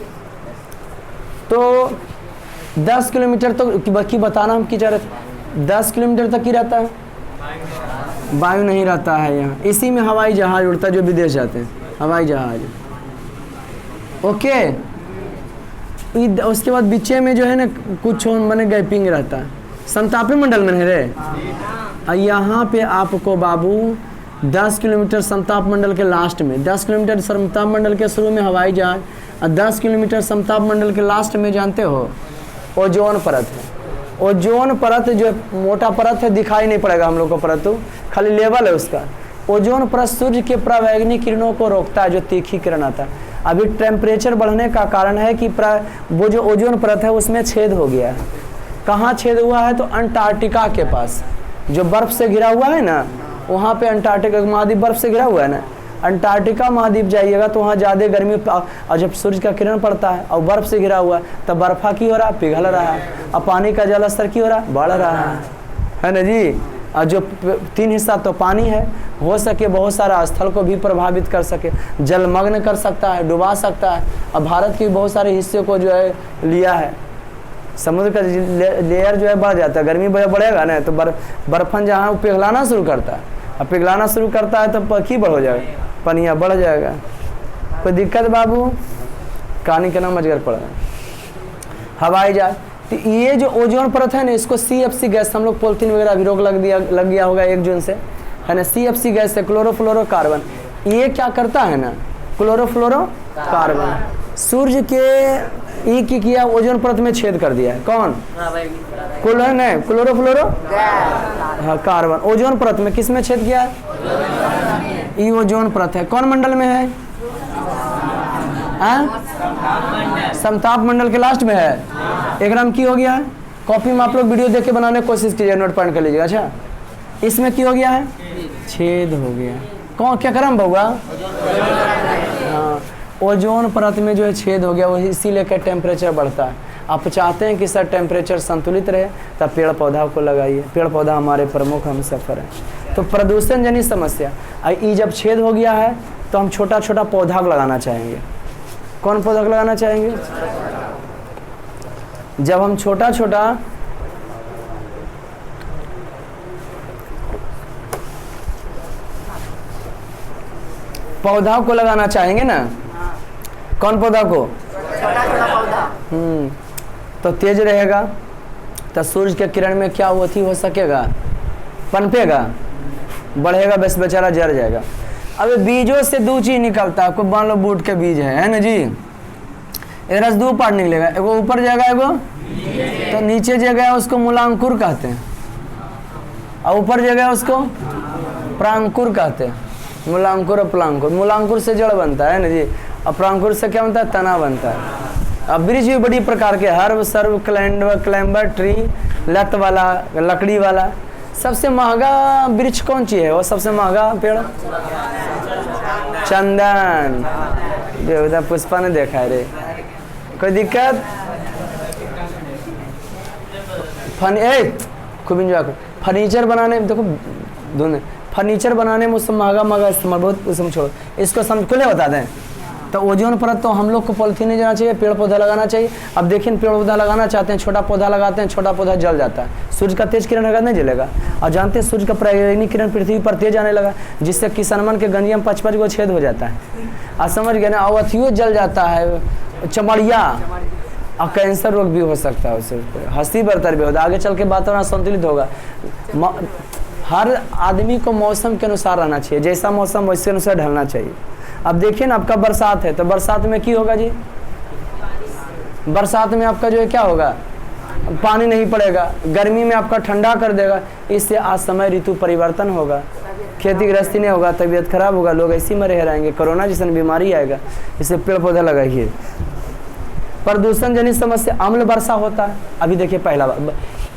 तो 10 किलोमीटर तो की बताना हम की जा रहे थे, 10 किलोमीटर तक ही रहता है, वायु नहीं रहता है यहाँ। इसी में हवाई जहाज उड़ता है जो विदेश जाते हैं, हवाई जहाज। ओके, उसके बाद बीचे में जो है ना कुछ मैंने गैपिंग रहता है, समतापी मंडल में है रे। यहाँ पे आपको बाबू 10 किलोमीटर समताप मंडल के लास्ट में, 10 किलोमीटर समताप मंडल के शुरू में हवाई जहाज, और 10 किलोमीटर समताप मंडल के लास्ट में जानते हो ओजोन परत है। ओजोन परत जो मोटा परत है, दिखाई नहीं पड़ेगा हम लोग को, परत खाली लेवल है उसका। ओजोन परत सूर्य के परावैंगनिक किरणों को रोकता है, जो तीखी किरण आता है। अभी टेम्परेचर बढ़ने का कारण है कि वो जो ओजोन परत है उसमें छेद हो गया है। कहाँ छेद हुआ है? तो अंटार्कटिका के पास, जो बर्फ से घिरा हुआ है ना, वहाँ पे अंटार्कटिका महाद्वीप बर्फ से घिरा हुआ है ना। अंटार्कटिका महाद्वीप जाइएगा तो वहाँ ज़्यादा गर्मी, और जब सूर्य का किरण पड़ता है और बर्फ से घिरा हुआ है, तब बर्फा की हो रहा है? पिघल रहा है। और पानी का जल स्तर की हो रहा है? बढ़ रहा है ना जी। और जो 3 हिस्सा तो पानी है, हो सके बहुत सारा स्थल को भी प्रभावित कर सके, जलमग्न कर सकता है, डुबा सकता है। और भारत के बहुत सारे हिस्से को जो है लिया है, समुद्र का लेयर जो है बढ़ जाता है, गर्मी बढ़ेगा ना तो बर्फन जहाँ पिघलाना शुरू करता है, अब पिघलाना शुरू करता है तो पखी बढ़ हो जाएगा, पनिया बढ़ जाएगा। कोई दिक्कत बाबू? कहानी का नाम अजगर पड़ा। हवाई जहाज, तो ये जो ओजोन परत है ना, इसको CFC गैस, हम लोग पॉलिथीन वगैरह अभी रोक लग गया होगा 1 जून से, है ना। CFC गैस है, क्लोरोफ्लोरोकार्बन। ये क्या करता है ना, क्लोरोफ्लोरोकार्बन सूर्य के ई की किया ओजोन परत में छेद कर दिया है। कौन? क्लोरोफ्लोरो हाँ कार्बन ओजोन परत में किस में छेद किया है? ई ओजोन परत है। कौन मंडल में है? समताप मंडल के लास्ट में है। एक नाम की हो गया है, कॉपी में आप लोग वीडियो देख के बनाने की कोशिश कीजिए, नोट पॉइंट कर लीजिएगा। अच्छा, इसमें की हो गया है? छेद हो गया। कौन क्या क्रम होगा? हाँ, ओजोन परत में जो है छेद हो गया, वो इसीलिए का टेम्परेचर बढ़ता है। आप चाहते हैं कि सर टेम्परेचर संतुलित रहे, तब पेड़ पौधा को लगाइए। पेड़ पौधा हमारे प्रमुख हम सफ़र है। तो प्रदूषण जनित समस्या, ये जब छेद हो गया है तो हम छोटा छोटा पौधा लगाना चाहेंगे। कौन पौधा लगाना चाहेंगे? जब हम छोटा छोटा पौधा को लगाना चाहेंगे ना, कौन पौधा को? तो तेज रहेगा, तो सूर्य के किरण में क्या होती हो सकेगा? पनपेगा, बढ़ेगा, बस बेचारा जर जाएगा। अब बीजों से 2 चीज निकलता है। आपको मान लो बूट के बीज है ना जी, इधर से 2 पार्ट निकलेगा, एगो ऊपर जाएगा, एगो तो नीचे जगह उसको मूलांकुर कहते हैं, और ऊपर जगह उसको प्रांकुर कहते हैं। मूलांकुर अपलांकुर। मूलांकुर से जड़ बनता है ना जी, अपरांकुर से क्या बनता है? तना बनता है। अब वृक्ष भी बड़ी प्रकार के, हर्ब, सर्व, क्लाइंबर ट्री, लत वाला, लकड़ी वाला। सबसे महंगा वृक्ष कौन सी है? वो सबसे महंगा पेड़ चंदन। देवता पुष्पा ने देखा है रे, कोई दिक्कत? खूब इंजॉय करो। फर्नीचर बनाने में देखो दोनों, फर्नीचर बनाने में उससे महंगा इस्तेमाल बहुत, उसमें छोड़ो इसको समझ खुले बता दें। तो ओजोन परत तो हम लोग को पॉलिथीन नहीं जाना चाहिए, पेड़ पौधा लगाना चाहिए। अब देखिए पेड़ पौधा लगाना चाहते हैं, छोटा पौधा लगाते हैं, छोटा पौधा जल जाता है, सूर्य का तेज किरण अगर नहीं जलेगा। और जानते हैं सूर्य का प्रायनिक किरण पृथ्वी पर तेज आने लगा, जिससे किसनमन के गंजिया में 5-5 को छेद हो जाता है। आज समझ गए ना, अवथियो जल जाता है, चमड़िया, और कैंसर रोग भी हो सकता है उससे। हंसी बरतर भी होता है, आगे चल के वातावरण संतुलित होगा। हर आदमी को मौसम के अनुसार रहना चाहिए, जैसा मौसम वैसे अनुसार ढलना चाहिए। अब देखिए ना, आपका बरसात है तो बरसात में क्या होगा जी? बरसात में आपका जो है क्या होगा? पानी नहीं पड़ेगा। गर्मी में आपका ठंडा कर देगा, इससे आज समय ऋतु परिवर्तन होगा, खेती गृहस्थी नहीं होगा, तबीयत खराब होगा, लोग ऐसे में रह रहेंगे, कोरोना जैसा बीमारी आएगा। इससे पेड़ पौधा लगाइए। प्रदूषण जनित समस्या, अम्ल वर्षा होता है। अभी देखिए पहला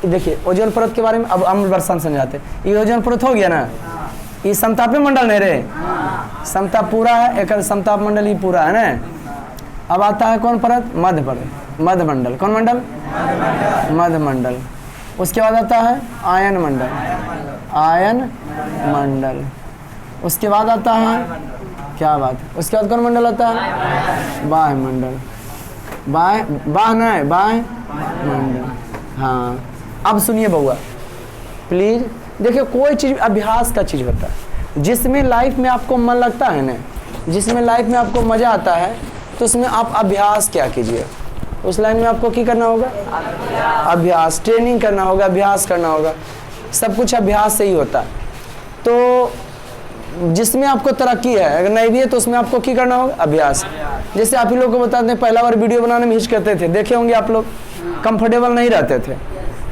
देखिए ओजोन परत के बारे में, अब अम्ल वर्षा समझाते हैं। ये ओजोन परत हो गया ना, ये समतापीय मंडल नहीं रे, समताप पूरा है, एक समताप मंडल ही पूरा है ना। अब आता है कौन परत? मध्य परत, मध्य मंडल। कौन मंडल? मध्य मंडल। उसके बाद आता है आयन मंडल, आयन मंडल। उसके बाद आता है क्या बात, उसके बाद कौन मंडल आता है? बाह्य मंडल, बाह्य मंडल। हाँ, अब सुनिए बउआ प्लीज, देखिए कोई चीज़ अभ्यास का चीज़ होता है। जिसमें लाइफ में आपको मन लगता है ना, जिसमें लाइफ में आपको मज़ा आता है, तो उसमें आप अभ्यास क्या कीजिए। उस लाइन में आपको क्या करना होगा? अभ्यास, ट्रेनिंग करना होगा, अभ्यास करना होगा। सब कुछ अभ्यास से ही होता है। तो जिसमें आपको तरक्की है, अगर नहीं भी है तो उसमें आपको क्या करना होगा? अभ्यास। जैसे आप ही लोग को बताते हैं, पहला बार वीडियो बनाने में हिचकते थे, देखे होंगे आप लोग, कंफर्टेबल नहीं रहते थे।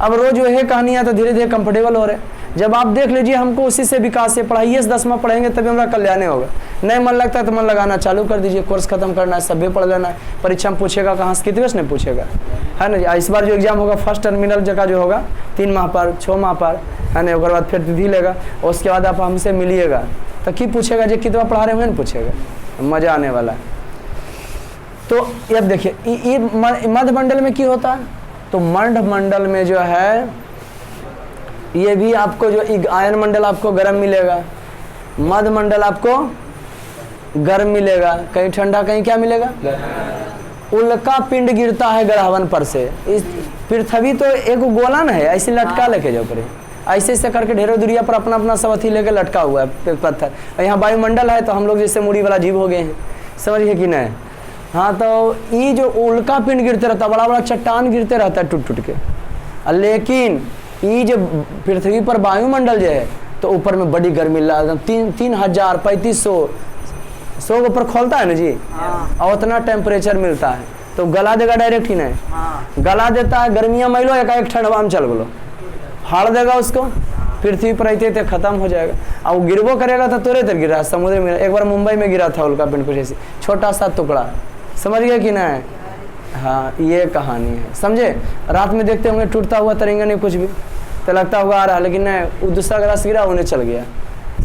अब रोज वही कहानियाँ तो धीरे धीरे कंफर्टेबल हो रहे। जब आप देख लीजिए, हमको उसी से विकास है। पढ़ाइए से 10वां पढ़ेंगे तभी हमारा कल्याण होगा। नहीं मन लगता है तो मन लगाना चालू कर दीजिए, कोर्स खत्म करना है, सभ्य पढ़ लेना है। परीक्षा में पूछेगा कहाँ से, कितने ने पूछेगा, है ना। इस बार जो एग्जाम होगा फर्स्ट टर्मिनल जगह जो होगा 3 माह पर 6 माह पर, है ना। उसके बाद फिर तिथि लेगा, उसके बाद आप हमसे मिलिएगा तो की पूछेगा जो कितना पढ़ा रहे हैं, पूछेगा, मजा आने वाला है। तो अब देखिए ये मध्य मंडल में क्या होता है, तो मध्य मंडल में जो है ये भी आपको जो आयन मंडल आपको गर्म मिलेगा, मध्य मंडल आपको गर्म मिलेगा, कहीं ठंडा कहीं क्या मिलेगा। उल्का पिंड गिरता है ग्रहवन पर से। इस पृथ्वी तो एक गोला है, ऐसे लटका लेके जाओ पड़े, ऐसे ऐसे करके ढेरों दूरिया पर अपना अपना सब अथी लेके लटका हुआ है पत्थर। और यहाँ वायुमंडल है तो हम लोग जैसे मुड़ी वाला जीव हो गए हैं, समझिए कि नहीं। हाँ, तो ये जो उल्का पिंड गिरते रहता है, बड़ा बड़ा चट्टान गिरते रहता है टूट टूट के। लेकिन ये जो पृथ्वी पर वायुमंडल जो है तो ऊपर में बड़ी गर्मी एकदम 3000 3500 के ऊपर खोलता है ना जी, और उतना टेम्परेचर मिलता है तो गला देगा डायरेक्ट ही नहीं, गला देता है। गर्मियाँ मैलो एक ठंडवा में चल बोलो, हाड़ देगा उसको, पृथ्वी पर रहते थे खत्म हो जाएगा। और वो गिरबो करेगा तो तुरंत गिरा समुद्र में। एक बार मुंबई में गिरा था उल्का पिंड, कुछ ऐसी छोटा सा टुकड़ा, समझ गया कि नहीं। हाँ, ये कहानी है, समझे। रात में देखते होंगे टूटता हुआ तरेंगे नहीं कुछ भी, तो लगता हुआ आ रहा, लेकिन नहीं, वो दूसरा ग्रास गिरा उन्हें चल गया,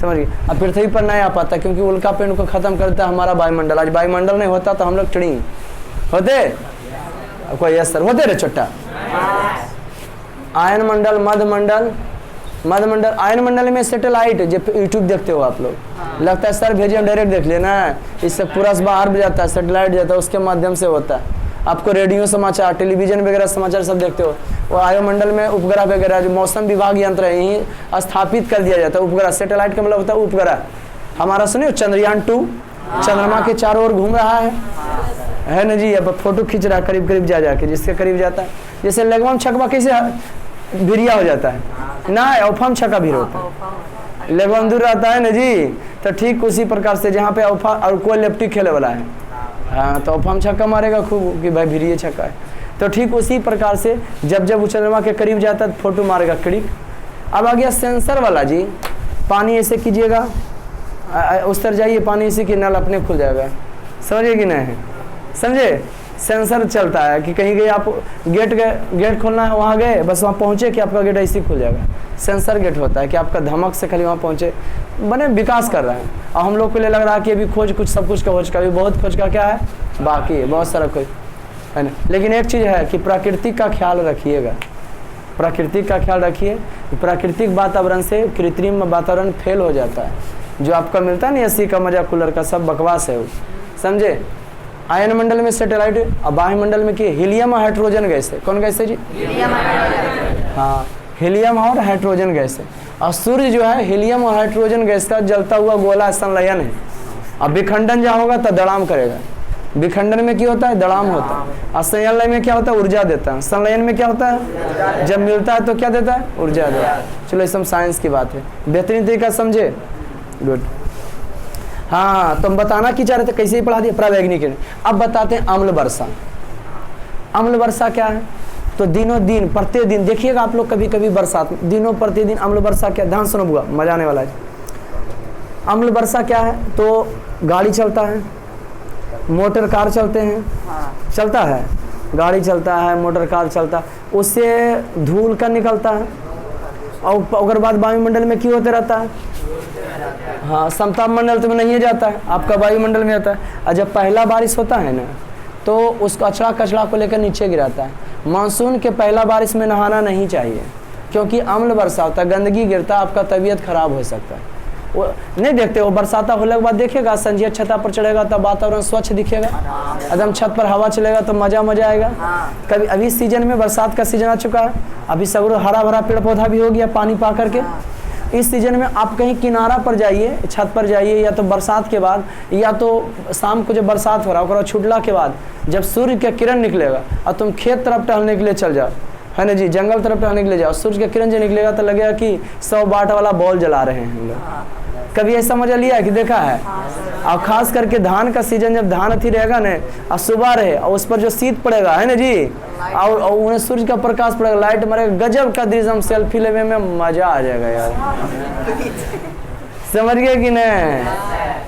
समझ गए। अब पृथ्वी पर नहीं आ पाता क्योंकि उल्का पिंड को खत्म करता है हमारा वायुमंडल। आज वायुमंडल नहीं होता तो हम लोग टिड़ी होते, कोई असर होते रे छोटा। आयन मंडल, मध्य मंडल, मध्य मंडल, आयन मंडल में सैटेलाइट जो यूट्यूब देखते हो आप लोग, लगता है सर भेजिए हम डायरेक्ट देख लेना, इससे पूरा बाहर भी जाता है, सैटेलाइट जाता है, उसके माध्यम से होता है। आपको रेडियो समाचार, टेलीविजन वगैरह समाचार सब देखते हो, वो वायुमंडल में उपग्रह वगैरह जो मौसम विभाग यंत्र है यहीं स्थापित कर दिया जाता है। उपग्रह, सैटेलाइट का मतलब होता है उपग्रह। हमारा सुनिए चंद्रयान 2 चंद्रमा के चारों ओर घूम रहा है ना जी। अब फोटो खींच रहा है करीब करीब जा जाके, जिसके करीब जाता है, जैसे लगभग छकवा कैसे भिरिया हो जाता है ना, औफम छक्का भी होता है, लगभग दूर रहता है ना जी। तो ठीक उसी प्रकार से जहाँ पे औफा और कोई लेफ्टी खेले वाला है, हाँ, तो औफम छक्का मारेगा खूब कि भाई भिरिये छक्का है। तो ठीक उसी प्रकार से जब जब वो चंद्रमा के करीब जाता है तो फोटो मारेगा क्लिक। अब आ गया सेंसर वाला जी, पानी ऐसे कीजिएगा, उस तरह जाइए, पानी इसी की नल अपने खुल जाएगा, समझिए कि नहीं, समझे। सेंसर चलता है कि कहीं गए आप, गेट खोलना है, वहाँ गए, बस वहाँ पहुँचे कि आपका गेट ऐसे ही खुल जाएगा। सेंसर गेट होता है कि आपका धमक से खाली वहाँ पहुँचे, बने विकास कर रहा है। और हम लोग को लिए लग रहा है कि अभी खोज कुछ सब कुछ का खोज का, अभी बहुत खोज का क्या है बाकी है, बहुत सारा खोज है ना। लेकिन एक चीज़ है कि प्राकृतिक का ख्याल रखिएगा, प्राकृतिक का ख्याल रखिए। प्राकृतिक वातावरण से कृत्रिम वातावरण फेल हो जाता है। जो आपका मिलता है ना एसी का मजा, कूलर का, सब बकवास है वो, समझे। आयन मंडल में सैटेलाइट और बाह्य मंडल में क्या, हीलियम और हाइड्रोजन गैस है। कौन गैस है जी? हाँ, हीलियम और हाइड्रोजन गैस है। और सूर्य जो है हीलियम और हाइड्रोजन गैस का जलता हुआ गोला संलयन है। अब विखंडन जहाँ होगा तो दड़ाम करेगा। विखंडन में क्या होता है? दड़ाम होता है। और संलयन में क्या होता है? ऊर्जा देता है। संलयन में क्या होता है? जब मिलता है तो क्या देता है? ऊर्जा देता है। चलो ये सब साइंस की बात है, बेहतरीन तरीका समझे, गुड। हाँ, तो हम बताना की चाह रहे थे, कैसे ही पढ़ा दिया प्रावैज्ञानिक। अब बताते हैं अम्ल वर्षा। अम्ल वर्षा क्या है? तो दिनों दिन प्रतिदिन देखिएगा आप लोग, कभी कभी बरसात दिनों प्रतिदिन अम्ल वर्षा क्या, ध्यान सुनो बुआ, मजा आने वाला है। अम्ल वर्षा क्या है? तो गाड़ी चलता है, मोटर कार चलते हैं, चलता है, गाड़ी चलता है, मोटर कार चलता है, उससे धूल का निकलता है। और अगर बाद वायुमंडल में क्यों होते रहता है? हाँ, समताप मंडल तो में नहीं जाता है, आपका वायुमंडल में आता है। और जब पहला बारिश होता है ना, तो उस कचरा को लेकर नीचे गिराता है। मानसून के पहला बारिश में नहाना नहीं चाहिए, क्योंकि अम्ल वर्षा होता है, गंदगी गिरता है, आपका तबीयत खराब हो सकता है। वो नहीं देखते, वो बरसाता होने के बाद देखिएगा, संजीव छत पर चढ़ेगा तब वातावरण स्वच्छ दिखेगा, एकदम छत पर हवा चलेगा तो मजा आएगा। कभी अभी सीजन में बरसात का सीजन आ चुका है, अभी सगरो हरा भरा पेड़ पौधा भी हो गया पानी पा करके। इस सीजन में आप कहीं किनारा पर जाइए, छत पर जाइए, या तो बरसात के बाद, या तो शाम को जब बरसात हो रहा है छूटला के बाद, जब सूर्य का किरण निकलेगा और तुम खेत तरफ टहलने के लिए चल जाओ, है ना जी, जंगल तरफ टहलने के लिए जाओ, सूर्य का किरण जो निकलेगा तो लगेगा कि 100 वाट वाला बॉल जला रहे हैं हम लोग। कभी ऐसा मजा लिया है कि देखा है? और खास करके धान का सीजन, जब धान अथी रहेगा ना और सुबह रहे और उस पर जो शीत पड़ेगा, है ना जी, और उन्हें सूर्य का प्रकाश पड़ेगा, लाइट मरेगा, गजब का दृश्य, हम सेल्फी लेने में मजा आ जाएगा यार। समझ गए कि नहीं?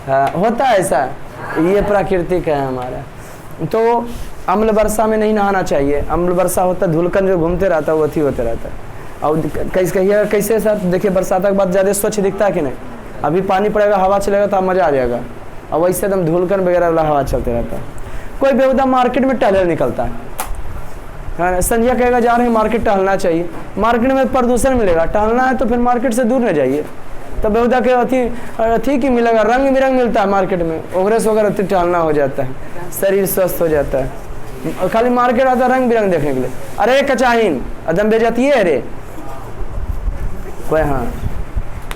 हाँ, होता है ऐसा, ये प्राकृतिक है हमारा। तो अम्ल वर्षा में नहीं नहाना चाहिए। अम्ल वर्षा होता है, धूलकण जो घूमते रहता है वो अथी होते रहता है। और कहिएगा कैसे सर? देखिए बरसात के बाद ज़्यादा स्वच्छ दिखता है कि नहीं? अभी पानी पड़ेगा, हवा चलेगा तो मज़ा आ जाएगा, और वैसे एकदम धूलकण वगैरह वाला हवा चलते रहता है। कोई बेहुदा मार्केट में टहलने निकलता है, संजय कहेगा जा रहे हैं मार्केट, टहलना चाहिए। मार्केट में प्रदूषण मिलेगा, टहलना है तो फिर मार्केट से दूर न जाइए। तो बेहुदा के अथी की मिलेगा, रंग बिरंग मिलता है मार्केट में, ओगरेस वगैरह टहलना हो जाता है, शरीर स्वस्थ हो जाता है। खाली मार्केट आता है रंग बिरंग देखने के लिए। अरे कचाहीन एकदम बेइज्जती है। अरे कोई, हाँ,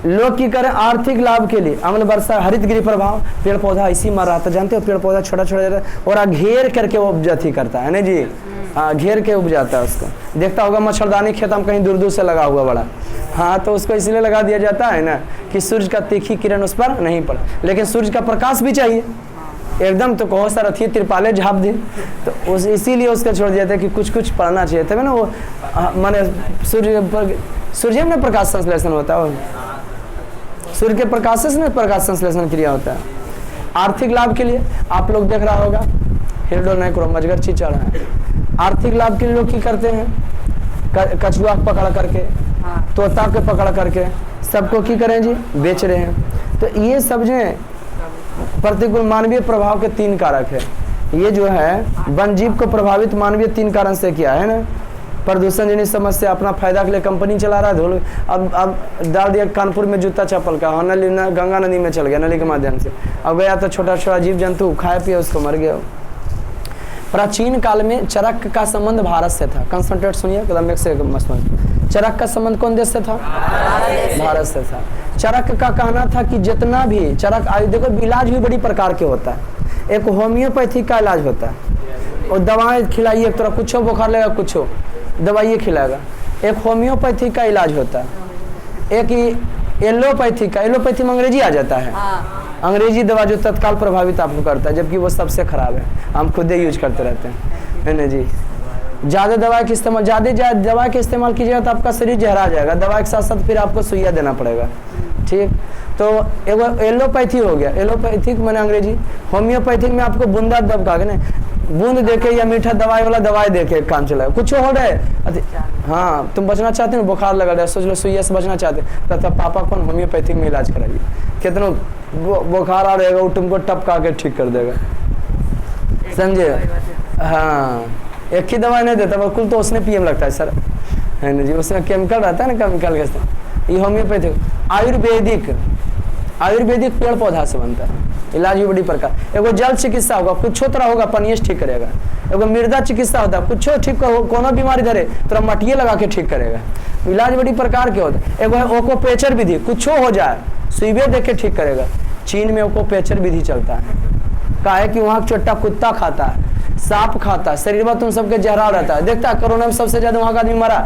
लोग की करें आर्थिक लाभ के लिए अम्ल वर्षा, हरित गृह प्रभाव, पेड़ पौधा इसी मार रहा था, जानते हो, पेड़ पौधा छोटा छोटा रहता है और घेर करके वो उपजाती करता है ना जी। हाँ, घेर के उपजाता है उसको। देखता होगा मच्छरदानी खेत में कहीं दूर दूर से लगा हुआ बड़ा, हाँ, तो उसको इसलिए लगा दिया जाता है ना कि सूर्य का तीखी किरण उस पर नहीं पड़े। लेकिन सूर्य का प्रकाश भी चाहिए एकदम, तो कहो सर अथी तिरपाले झाप दी, तो इसीलिए उसका छोड़ दिया था कि कुछ कुछ पढ़ना चाहिए तभी ना वो, माने सूर्य में प्रकाश संश्लेषण होता है, सूर्य के प्रकाश से प्रकाश संश्लेषण क्रिया होता है। आर्थिक लाभ के लिए आप लोग देख रहा होगा, हिरडो नहीं करो, मजगर चीज चढ़ा है। आर्थिक लाभ के लिए लोग क्या करते हैं? कछुआ पकड़ करके, तोता के पकड़ करके, सबको की करें जी, बेच रहे हैं। तो ये सब जो प्रतिकूल मानवीय प्रभाव के 3 कारक है। ये जो है वन जीव को प्रभावित मानवीय 3 कारण से किया है ना। प्रदूषण जनित समस्या, अपना फायदा के लिए कंपनी चला रहा है, धूल अब डाल दिया कानपुर में जूता चप्पल का, हाँ, नली गंगा नदी में चल गया, नली के माध्यम से, अब गया तो छोटा छोटा जीव जंतु खाए पिए उसको मर गया। प्राचीन काल में चरक का संबंध भारत से था। कंसंट्रेट सुनिए एकदम, एक से चरक का संबंध कौन देश से था? भारत से था। चरक का कहना था कि जितना भी चरक आयु, देखो इलाज भी बड़ी प्रकार के होता है। एक होम्योपैथी का इलाज होता है, और दवाएं खिलाइए, एक तरह कुछ बुखार लेगा, कुछ दवाइयाँ खिलाएगा। एक होम्योपैथी का इलाज होता है, एक एलोपैथी का, एलोपैथी में अंग्रेजी आ जाता है, अंग्रेजी दवा जो तत्काल प्रभावित आपको करता है, जबकि वो सबसे खराब है, हम खुद ही यूज करते रहते हैं, है ना जी। ज़्यादा दवा के इस्तेमाल, ज़्यादा दवा के इस्तेमाल कीजिएगा तो आपका शरीर जहरा जाएगा, दवा के साथ साथ फिर आपको सुइया देना पड़ेगा, ठीक। तो एगो एलोपैथी हो गया, एलोपैथिक मैंने अंग्रेजी। होम्योपैथिक में आपको बूंदा दबका के ना, बूंद देके या मीठा दवाई वाला दवाई देके काम चलाए, कुछ हो रहा है। हाँ, तुम बचना चाहते हो, बुखार लगा रहा है, सोच लो सुइया से बचना चाहते तब पापा को होम्योपैथिक में इलाज कराइए, कितना बुखार आ रहेगा वो तुमको टपका के ठीक कर देगा, समझे। हाँ, एक ही दवाई नहीं देता, बिल्कुल तो उसने पीएम लगता है सर, है ना जी, उसमें केमिकल रहता है ना, केमिकल के साथ। ये होम्योपैथिक। आयुर्वेदिक पेड़ पौधा से बनता है, इलाज भी बड़ी प्रकार। एगो जल चिकित्सा होगा, कुछ तरह होगा पनीस ठीक करेगा। एगो मृदा चिकित्सा होता है, कुछ ठीक कोनो बीमारी धरे तो मटिए लगा के ठीक करेगा। इलाज बड़ी प्रकार के होता है। एगो ओकोपेचर विधि, कुछ हो जाए सुइबे देख के ठीक करेगा। चीन में ओकोपेचर विधि चलता है, काहे कि वहाँ छोटा कुत्ता खाता है, सांप खाता है, शरीर में तुम सबके जहरा रहता है। देखता है कोरोना में सबसे ज्यादा वहाँ का आदमी मरा,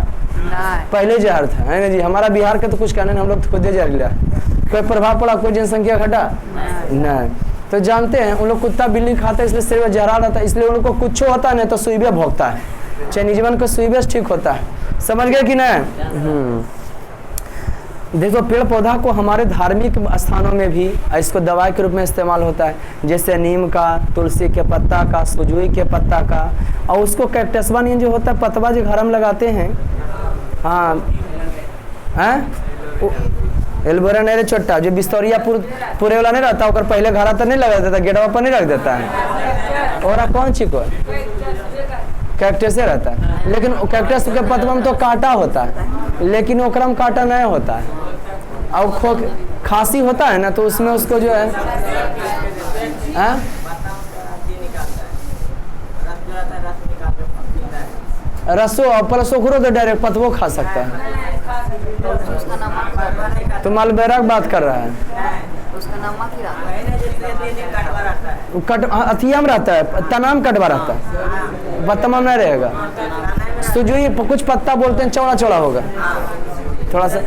पहले जहर था, है ना जी। हमारा बिहार का तो कुछ कहने, हम लोग तो खुद जहर लिया, कोई प्रभाव पड़ा, कोई जनसंख्या घटा नहीं। तो जानते हैं उन लोग कुत्ता बिल्ली खाता है, इसलिए शरीर में जहरा रहता है, इसलिए उन लोग को कुछ होता है नहीं तो सुइबे भोगता है, चैनिजवन को सुइबे ठीक होता है। समझ गए कि नहीं। देखो पेड़ पौधा को हमारे धार्मिक स्थानों में भी इसको दवाई के रूप में इस्तेमाल होता है, जैसे नीम का, तुलसी के पत्ता का, सुजुई के पत्ता का, और उसको कैक्टसवा नहीं जो होता है पतवा जो घर में लगाते हैं। हाँ एल्बोरा नहीं रे छोटा, जो बिस्तौरिया पूरे वाला नहीं रहता, और पहले घर आता नहीं लगा देता, गेटवा पर नहीं रख देता है। और कौन ची को कैक्टस रहता है, लेकिन कैक्टस के पतवा में तो कांटा होता है, लेकिन ओकरा में कांटा नहीं होता है। और खांसी होता है ना, तो उसमें उसको जो है रसो और प्लस ओकरो तो डायरेक्ट पतवो खा सकता है। तो मालबेरा की बात कर रहा है, कट अथिया में रहता है, तनाम कटवा रहता है, पत्ता नहीं रहेगा। सुजुई कुछ पत्ता बोलते हैं, चौड़ा चौड़ा होगा थोड़ा सा।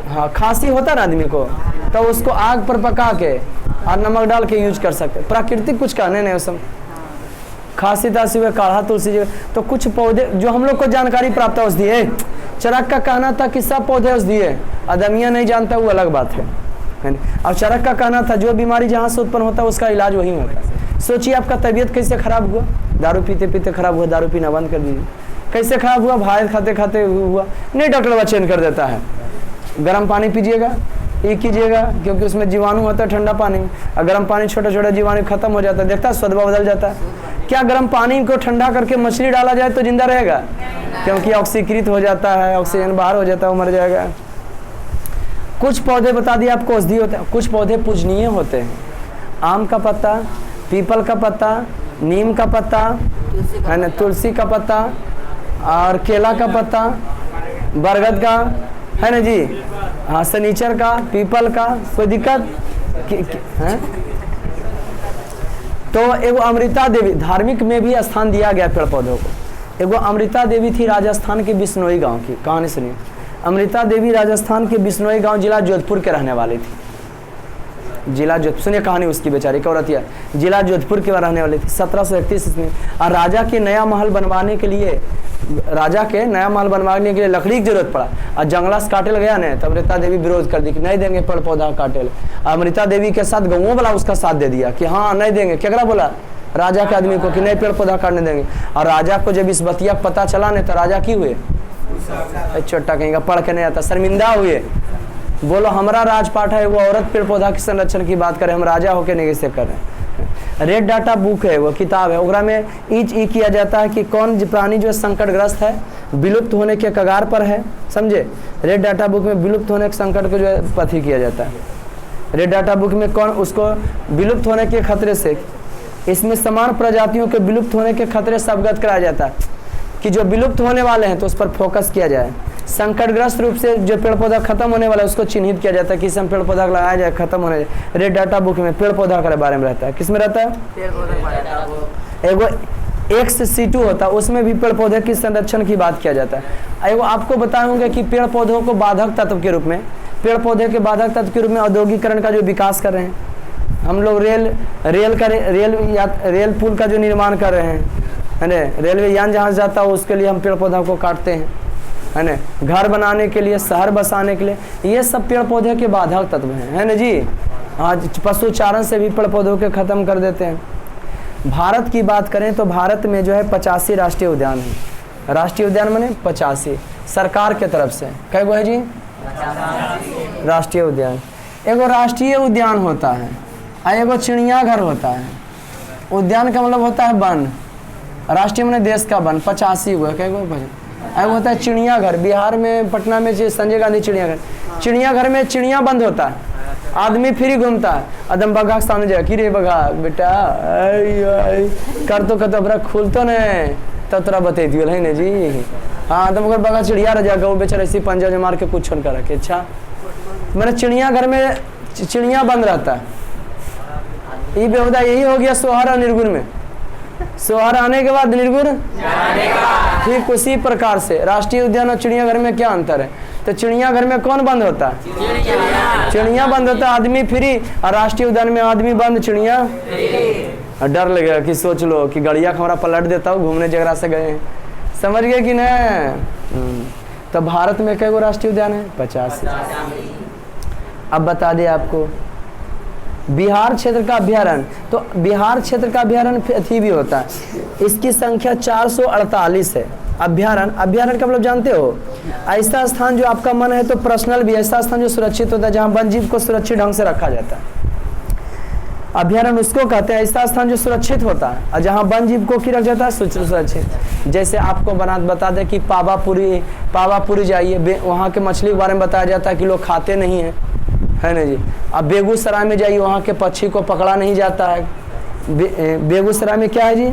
हाँ, खांसी होता है ना आदमी को, तो उसको आग पर पका के और नमक डाल के यूज कर सकते। प्राकृतिक कुछ कहने नहीं उसमें, खांसी तासी हुए काढ़ा तुलसी। तो कुछ पौधे जो हम लोग को जानकारी प्राप्त है औषधि है। चरक का कहना था कि सब पौधे औषधि है, अदमिया नहीं जानता, वो अलग बात है। और चरक का कहना था जो बीमारी जहाँ से उत्पन्न होता है उसका इलाज वहीं होता है। सोचिए आपका तबीयत कैसे खराब हुआ, दारू पीते पीते खराब हुआ, दारू पीना बंद कर दीजिए। कैसे खराब हुआ, भात खाते खाते हुआ, नहीं डॉक्टर दवा चेंज कर देता है। गर्म पानी पीजिएगा, ये कीजिएगा, क्योंकि उसमें जीवाणु होता है ठंडा पानी में, और गर्म पानी छोटा छोटा जीवाणु खत्म हो जाता है, देखता है स्वाद बदल जाता है। क्या गर्म पानी को ठंडा करके मछली डाला जाए तो जिंदा रहेगा? क्योंकि ऑक्सीकृत हो जाता है, ऑक्सीजन बाहर हो जाता है, वो मर जाएगा। कुछ पौधे बता दिए आपको औषधि होते हैं, कुछ पौधे पूजनीय होते हैं। आम का पत्ता, पीपल का पत्ता, नीम का पत्ता, है ना, तुलसी का पत्ता, और केला का पत्ता, बरगद का, है ना जी, हाँ, शनिचर का, पीपल का, कोई दिक्कत है? तो एगो अमृता देवी, धार्मिक में भी स्थान दिया गया पेड़ पौधों को। एगो अमृता देवी थी राजस्थान के बिश्नोई गांव की, कहानी सुनिए। अमृता देवी राजस्थान के बिश्नोई गांव, जिला जोधपुर के रहने वाली थी। जिला जोधपुर, सुनिए कहानी उसकी, बेचारी औरतिया जिला जोधपुर के रहने वाली थी। 1731 में, और राजा के नया महल बनवाने के लिए लकड़ी की जरूरत पड़ा, और जंगला से काटे गया नहीं, तो अमृता देवी विरोध कर दी कि नहीं देंगे पेड़ पौधा काटे। अमृता देवी के साथ गाँवों वाला उसका साथ दे दिया कि हाँ नहीं देंगे। केकरा बोला? राजा के आदमी को, कि नहीं पेड़ पौधा काटने देंगे। और राजा को जब इस बतिया पता चला नहीं, तो राजा की हुए छोटा कहीं का, पढ़ के नहीं आता, शर्मिंदा हुए। बोलो हमारा राजपाट है, वो औरत पेड़ पौधा के संरक्षण की बात करे, हम राजा होके नहीं कैसे कर रहे हैं। रेड डाटा बुक है, वो किताब है, ओकरा में ईच ई किया जाता है कि कौन प्राणी जो संकटग्रस्त है, विलुप्त होने के कगार पर है, समझे। रेड डाटा बुक में विलुप्त होने के संकट को जो है पथी किया जाता है। रेड डाटा बुक में कौन उसको विलुप्त होने के खतरे से, इसमें समान प्रजातियों के विलुप्त होने के खतरे से अवगत कराया जाता है कि जो विलुप्त होने वाले हैं तो उस पर फोकस किया जाए। संकटग्रस्त रूप से जो पेड़ पौधा खत्म होने वाला है उसको चिन्हित किया जाता है कि इसमें पेड़ पौधा लगाया जाए, खत्म होने जाए। रेड डाटा बुक में पेड़ पौधा के बारे में रहता है। किस में रहता है? एगो X-C2 होता है, उसमें भी पेड़ पौधे के संरक्षण की बात किया जाता है। एगो आपको बताऊंगा कि पेड़ पौधों को बाधक तत्व के रूप में, पेड़ पौधे के बाधक तत्व के रूप में औद्योगिकरण का जो विकास कर रहे हैं हम लोग, रेल पुल का जो निर्माण कर रहे हैं, है ना, रेलवे यान जहाँ जाता है उसके लिए हम पेड़ पौधा को काटते हैं। है ना, घर बनाने के लिए, शहर बसाने के लिए, ये सब पेड़ पौधे के बाधक तत्व हैं, है ना जी। आज पशु चारण से भी पेड़ पौधों के ख़त्म कर देते हैं। भारत की बात करें तो भारत में जो है 85 राष्ट्रीय उद्यान है। राष्ट्रीय उद्यान माने 85 सरकार के तरफ से। कै गो है जी? राष्ट्रीय उद्यान। एगो राष्ट्रीय उद्यान होता है और एगो चिड़ियाघर होता है। उद्यान का मतलब होता है वन, राष्ट्रीय माने देश का वन। 85 गो है। कै गो? एगो होता है चिड़ियाघर। बिहार में पटना में संजय गांधी चिड़ियाघर। चिड़ियाघर में चिड़िया बंद होता है, आदमी फ्री घूमता है। अदम बघा के सामने जाए कि रे बघा बेटा कर तो कतबरा खुल तो नहीं तब तोरा बते दियो है ना जी। हाँ तो मगर बघा चिड़िया रह जाएगा वो बेचारा इसी पंजा जो मार के कुछ छोड़ कर रखे। अच्छा मैंने चिड़ियाघर में चिड़िया बंद रहता है। ये बेहुदा यही हो गया सोहर और निर्गुण में। सोहर आने के बाद निर्गुण ठीक उसी प्रकार से राष्ट्रीय उद्यान और चिड़ियाघर में क्या अंतर है? तो चिड़ियाघर में कौन बंद होता है? चिड़िया बंद होता है, आदमी फ्री। और राष्ट्रीय उद्यान में आदमी बंद, चिड़िया। डर लगेगा कि सोच लो कि गड़िया हमारा पलट देता हूँ घूमने जगह से गए, समझ गए कि नहीं। तो भारत में कई गो राष्ट्रीय उद्यान है? 85। अब बता दें आपको बिहार क्षेत्र का अभ्यारण्य। तो बिहार क्षेत्र का अभ्यारण्य अथी भी होता है, इसकी संख्या 448 है। अभ्यारण्य, अभ्यारण्य का मतलब जानते हो? ऐसा स्थान जो आपका मन है तो पर्सनल भी, ऐसा स्थान जो सुरक्षित होता है जहाँ वन जीव को सुरक्षित ढंग से रखा जाता है। अभ्यारण्य उसको कहते हैं ऐसा स्थान जो सुरक्षित होता है और जहाँ वन जीव को रखा जाता है सुरक्षित। जैसे आपको बता दें कि पावापुरी जाइए, वहाँ के मछली के बारे में बताया जाता है कि लोग खाते नहीं हैं, है ना जी। अब बेगूसराय में जाइए, वहाँ के पक्षी को पकड़ा नहीं जाता है। बेगूसराय में क्या है जी?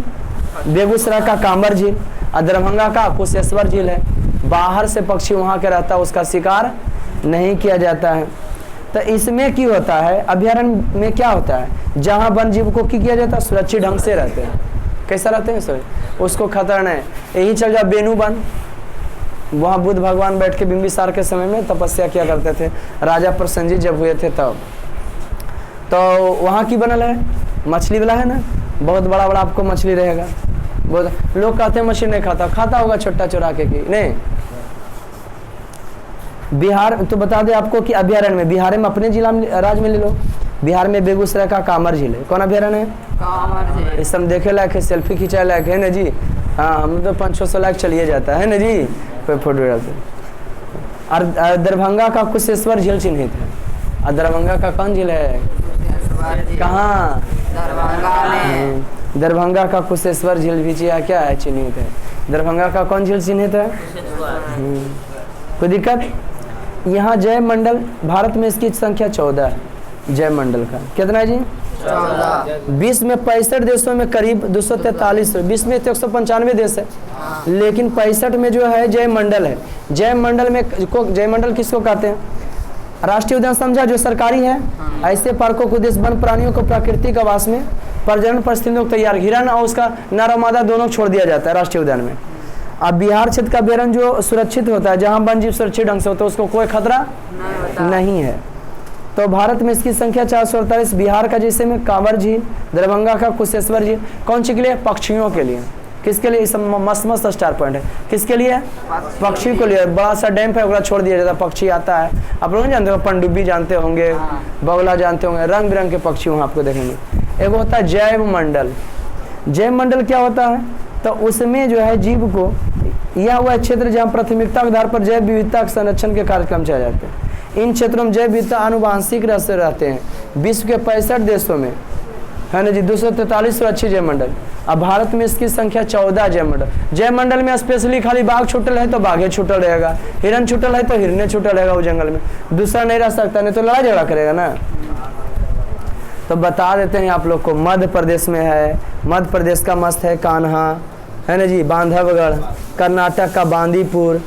बेगूसराय का कांवर झील और दरभंगा का कुशेश्वर झील है। बाहर से पक्षी वहाँ के रहता है, उसका शिकार नहीं किया जाता है। तो इसमें क्या होता है? अभ्यारण्य में क्या होता है? जहाँ वन जीव को किया जाता है सुरक्षित ढंग से रहते हैं। कैसा रहते हैं सर? उसको खतरा नहीं। यही चल जाओ बेनू वन, वहाँ बुद्ध भगवान बैठ के बिंबिसार के समय में तपस्या किया करते थे, राजा प्रसन्नजीत जब हुए थे तब। तो वहाँ की बनल है मछली वाला है ना, बहुत बड़ा बड़ा आपको मछली रहेगा। बहुत लोग कहते हैं मछली नहीं खाता होगा छोटा चुरा के कि नहीं। बिहार तो बता दें आपको कि अभ्यारण्य में बिहार में अपने जिला में राज्य में ले लो, बिहार में बेगूसराय का कांवर झील है। कौन अभ्यारण्य है? कांवर झील। इस सब देखे लायक है, सेल्फी खींचा लायक है ना जी। हाँ हम तो 500-600 लाख चलिए जाता है ना जी कोई फोटो डालते। और दरभंगा का कुशेश्वर झील चिन्हित है। और दरभंगा का कौन झील है? कहाँ? दरभंगा का कुशेश्वर झील भी क्या है? चिन्हित है। दरभंगा का कौन झील चिन्हित है? कोई दिक्कत? यहाँ जय मंडल, भारत में इसकी संख्या 14 है। जय मंडल का कितना है जी? 14। विश्व में 65 देशों में करीब 243, विश्व में 195 देश है, लेकिन 65 में जो है जय मंडल है। जय मंडल में जय मंडल किसको कहते हैं? राष्ट्रीय उद्यान समझा जो सरकारी है। ऐसे पार्कों को उद्देश्य वन प्राणियों को प्राकृतिक आवास में प्रजनन परिस्थितियों को तैयार, हिरन और उसका नर और मादा दोनों छोड़ दिया जाता है राष्ट्रीय उद्यान में। अब बिहार क्षेत्र का अभ्यारण्य जो सुरक्षित होता है, जहाँ वन जीव सुरक्षित ढंग से होता है, उसको कोई खतरा नहीं है। तो भारत में इसकी संख्या 448। बिहार का जैसे में कांवर झील, दरभंगा का कुशेश्वर झील कौन सी के लिए? पक्षियों के लिए। किसके लिए? इस मस्त स्टार पॉइंट है। किसके लिए? पक्षी को लिए। बड़ा सा डैम है, छोड़ दिया जाता है, पक्षी आता है। आप लोग जानते हो, पनडुब्बी जानते होंगे, बगुला जानते होंगे, रंग बिरंग के पक्षी वहाँ आपको देखेंगे। एक होता है जैव मंडल। जैव मंडल क्या होता है? तो उसमें जो है जीव को यह हुआ क्षेत्र जहाँ प्राथमिकता के आधार पर जैव विविधता के संरक्षण के कार्यक्रम चलाए जाते हैं। इन क्षेत्रों में जैव विविधता आनुवांशिक रूप से रहते हैं। विश्व के 65 देशों में, है ना जी, 243 सुरक्षित जैव मंडल। अब भारत में इसकी संख्या 14 जैव मंडल। जैव मंडल में स्पेशली खाली बाघ छूटल है तो बाघे छूटल रहेगा, हिरन छूटल है तो हिरने छूटल रहेगा वो जंगल में, दूसरा नहीं रह सकता, नहीं तो लड़ाई झगड़ा करेगा ना। तो बता देते हैं आप लोग को, मध्य प्रदेश में है, मध्य प्रदेश का मस्त है कान्हा, है ना जी, बांधवगढ़, कर्नाटक का बांदीपुर,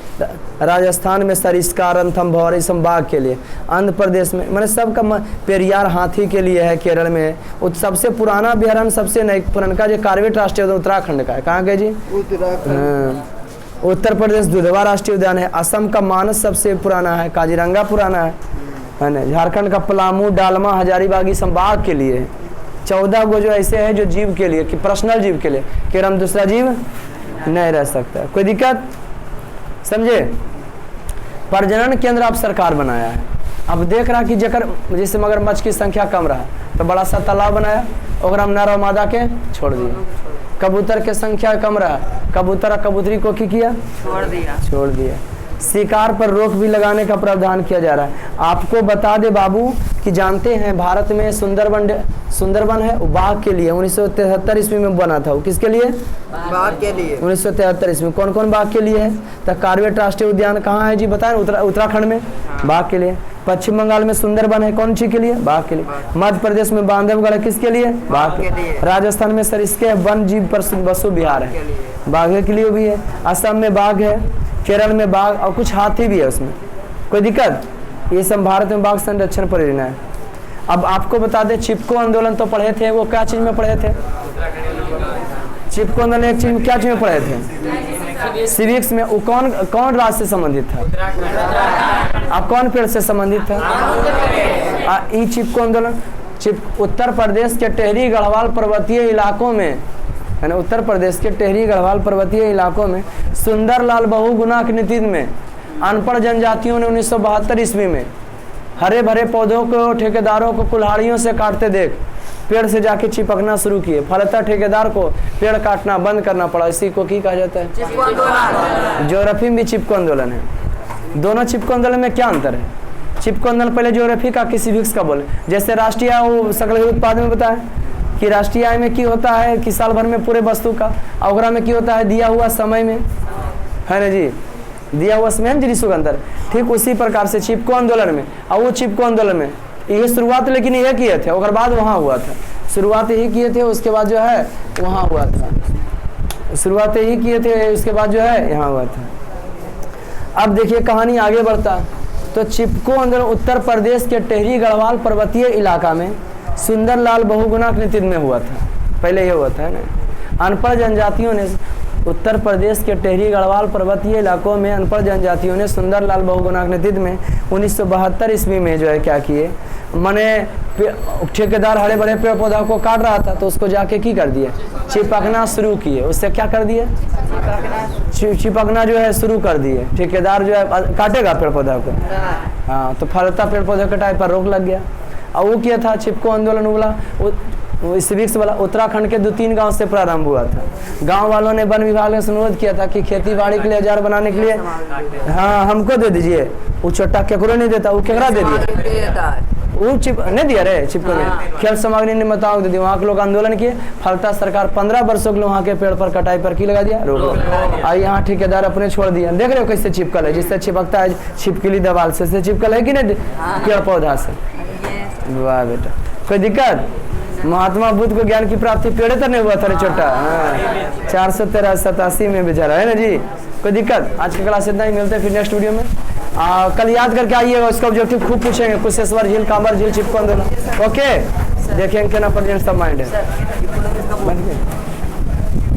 राजस्थान में सरिस्का, रणथंभौर इस बाघ के लिए, आंध्र प्रदेश में मैंने सबका पेरियार हाथी के लिए है, केरल में है। सबसे पुराना अभ्यारण्य सबसे नई पुराना जो कार्बेट राष्ट्रीय उद्यान उत्तराखंड का है। कहाँ गए जी? उत्तराखंड। उत्तर प्रदेश दुधवा राष्ट्रीय उद्यान है। असम का मानस सबसे पुराना है, काजीरंगा पुराना है ना। झारखंड का पलामू, डालमा, हजारीबाग इस बाघ के लिए। 14 गो जो ऐसे हैं जो जीव के लिए कि पर्सनल जीव के लिए, कि हम दूसरा जीव नहीं रह सकता। कोई दिक्कत? समझे? प्रजनन केंद्र अब सरकार बनाया है। अब देख रहा कि जेकर जैसे मगरमच्छ की संख्या कम रहा तो बड़ा सा तालाब बनाया, और हम नर और मादा के छोड़ दिए। कबूतर के संख्या कम रहा, कबूतर और कबूतरी को किया छोड़ दिया। शिकार पर रोक भी लगाने का प्रावधान किया जा रहा है। आपको बता दे बाबू कि जानते हैं भारत में सुंदरबन है, वो बाघ के लिए 1973 ईस्वी में बना था। वो किसके लिए? बाघ के लिए। 1973 ईस्वी में। कौन कौन बाघ के लिए है? तो कार्बेट राष्ट्रीय उद्यान कहाँ है जी बताएं? उत्तराखंड में बाघ के लिए। पश्चिम बंगाल में सुंदरबन है, कौन सी के लिए? बाघ के लिए। मध्य प्रदेश में बांधवगढ़ है, किसके लिए? बाघ के लिए। राजस्थान में सरिस्के वन जीव पशु विहार है, बाघ के लिए भी है। असम में बाघ है, केरल में बाघ, और कुछ हाथी भी है उसमें। कोई दिक्कत? ये सब भारत में बाघ संरक्षण परियोजना है। अब आपको बता दें चिपको आंदोलन तो पढ़े थे, वो क्या चीज में पढ़े थे? चिपको आंदोलन एक चीज क्या चीज में पढ़े थे? सिविक्स में। वो कौन राज्य से संबंधित था? अब कौन पेड़ से संबंधित था? ई चिपको आंदोलन उत्तर प्रदेश के टेहरी गढ़वाल पर्वतीय इलाकों में, उत्तर प्रदेश के टेहरी गढ़वाल पर्वतीय इलाकों में सुंदरलाल बहुगुणा के नेतृत्व में अनपढ़ जनजातियों ने 1972 ईस्वी में हरे भरे पौधों को ठेकेदारों को कुल्हाड़ियों से काटते देख पेड़ से जाके चिपकना शुरू किए। फलतः ठेकेदार को पेड़ काटना बंद करना पड़ा। इसी को की कहा जाता है? ज्योग्राफी में भी चिपको आंदोलन है। दोनों चिपको आंदोलन में क्या अंतर है? चिपको आंदोलन पहले ज्योग्राफी का, किसी सिविक्स का बोले। जैसे राष्ट्रीय वो सकल उत्पादन में बताया कि राष्ट्रीय आय में क्या होता है कि साल भर में पूरे वस्तु का, अवग्रह में क्या होता है दिया हुआ समय में, है ना जी, दिया हुआ समय जी सुगंधर। ठीक उसी प्रकार से चिपको आंदोलन में, और वो चिपको आंदोलन में ये शुरुआत लेकिन ये किए थे, और बाद वहाँ हुआ था। शुरुआत यही किए थे, उसके बाद जो है वहाँ हुआ था। शुरुआत यही किए थे, उसके बाद जो है यहाँ हुआ था। अब देखिए कहानी आगे बढ़ता। तो चिपको आंदोलन उत्तर प्रदेश के टेहरी गढ़वाल पर्वतीय इलाका में सुंदरलाल बहुगुणा के नेतृत्व में हुआ था। पहले ये हुआ था ना। अनपढ़ जनजातियों ने उत्तर प्रदेश के टेहरी गढ़वाल पर्वतीय इलाकों में अनपढ़ जनजातियों ने सुंदरलाल बहुगुणा के नेतृत्व में 1972 ईस्वी में जो है क्या किए, माने ठेकेदार हरे भरे पेड़ पौधा को काट रहा था तो उसको जाके की कर दिए, चिपकना शुरू किए। उससे क्या कर दिए? चिपकना जो है शुरू कर दिए। ठेकेदार जो है काटेगा पेड़ पौधा को, हाँ, तो फलता पेड़ पौधे कटाई पर रोक लग गया। और वो क्या था? चिपको आंदोलन वाला सिविक्स वाला उत्तराखंड के 2-3 गांव से प्रारंभ हुआ था। गांव वालों ने वन विभाग से अनुरोध किया था कि खेती बाड़ी के लिए औजार बनाने के लिए हाँ हमको दे दीजिए। वो छोटा केकरो नहीं देता, वो केकरा दे दिया, वो चिप नहीं दिया रे चिपको में। खेल सामग्री ने बताओ दे दी। वहाँ के लोग आंदोलन किए, फलता सरकार 15 वर्षों के लिए वहाँ के पेड़ पर कटाई पर की लगा दिया, रोक। और यहाँ ठेकेदार अपने छोड़ दिया। देख रहे हो कैसे चिपकल है, जिससे चिपकता है छिपकली दीवार से चिपकल है कि नहीं पेड़ पौधा से। वाह बेटा, कोई दिक्कत? महात्मा बुद्ध को ज्ञान की प्राप्ति पेड़े तो नहीं हुआ था रे छोटा, 487 में बेचारा, है ना जी। कोई दिक्कत? आज की क्लास इतना ही, मिलते हैं फिर नेक्स्ट वीडियो में। कल याद करके आइएगा, उसका ऑब्जेक्टिव खूब पूछेंगे। कुशेश्वर झील, कांबर झील, चिपको आंदोलन। ओके, देखेंगे ना प्रेजेंस ऑफ माइंड है।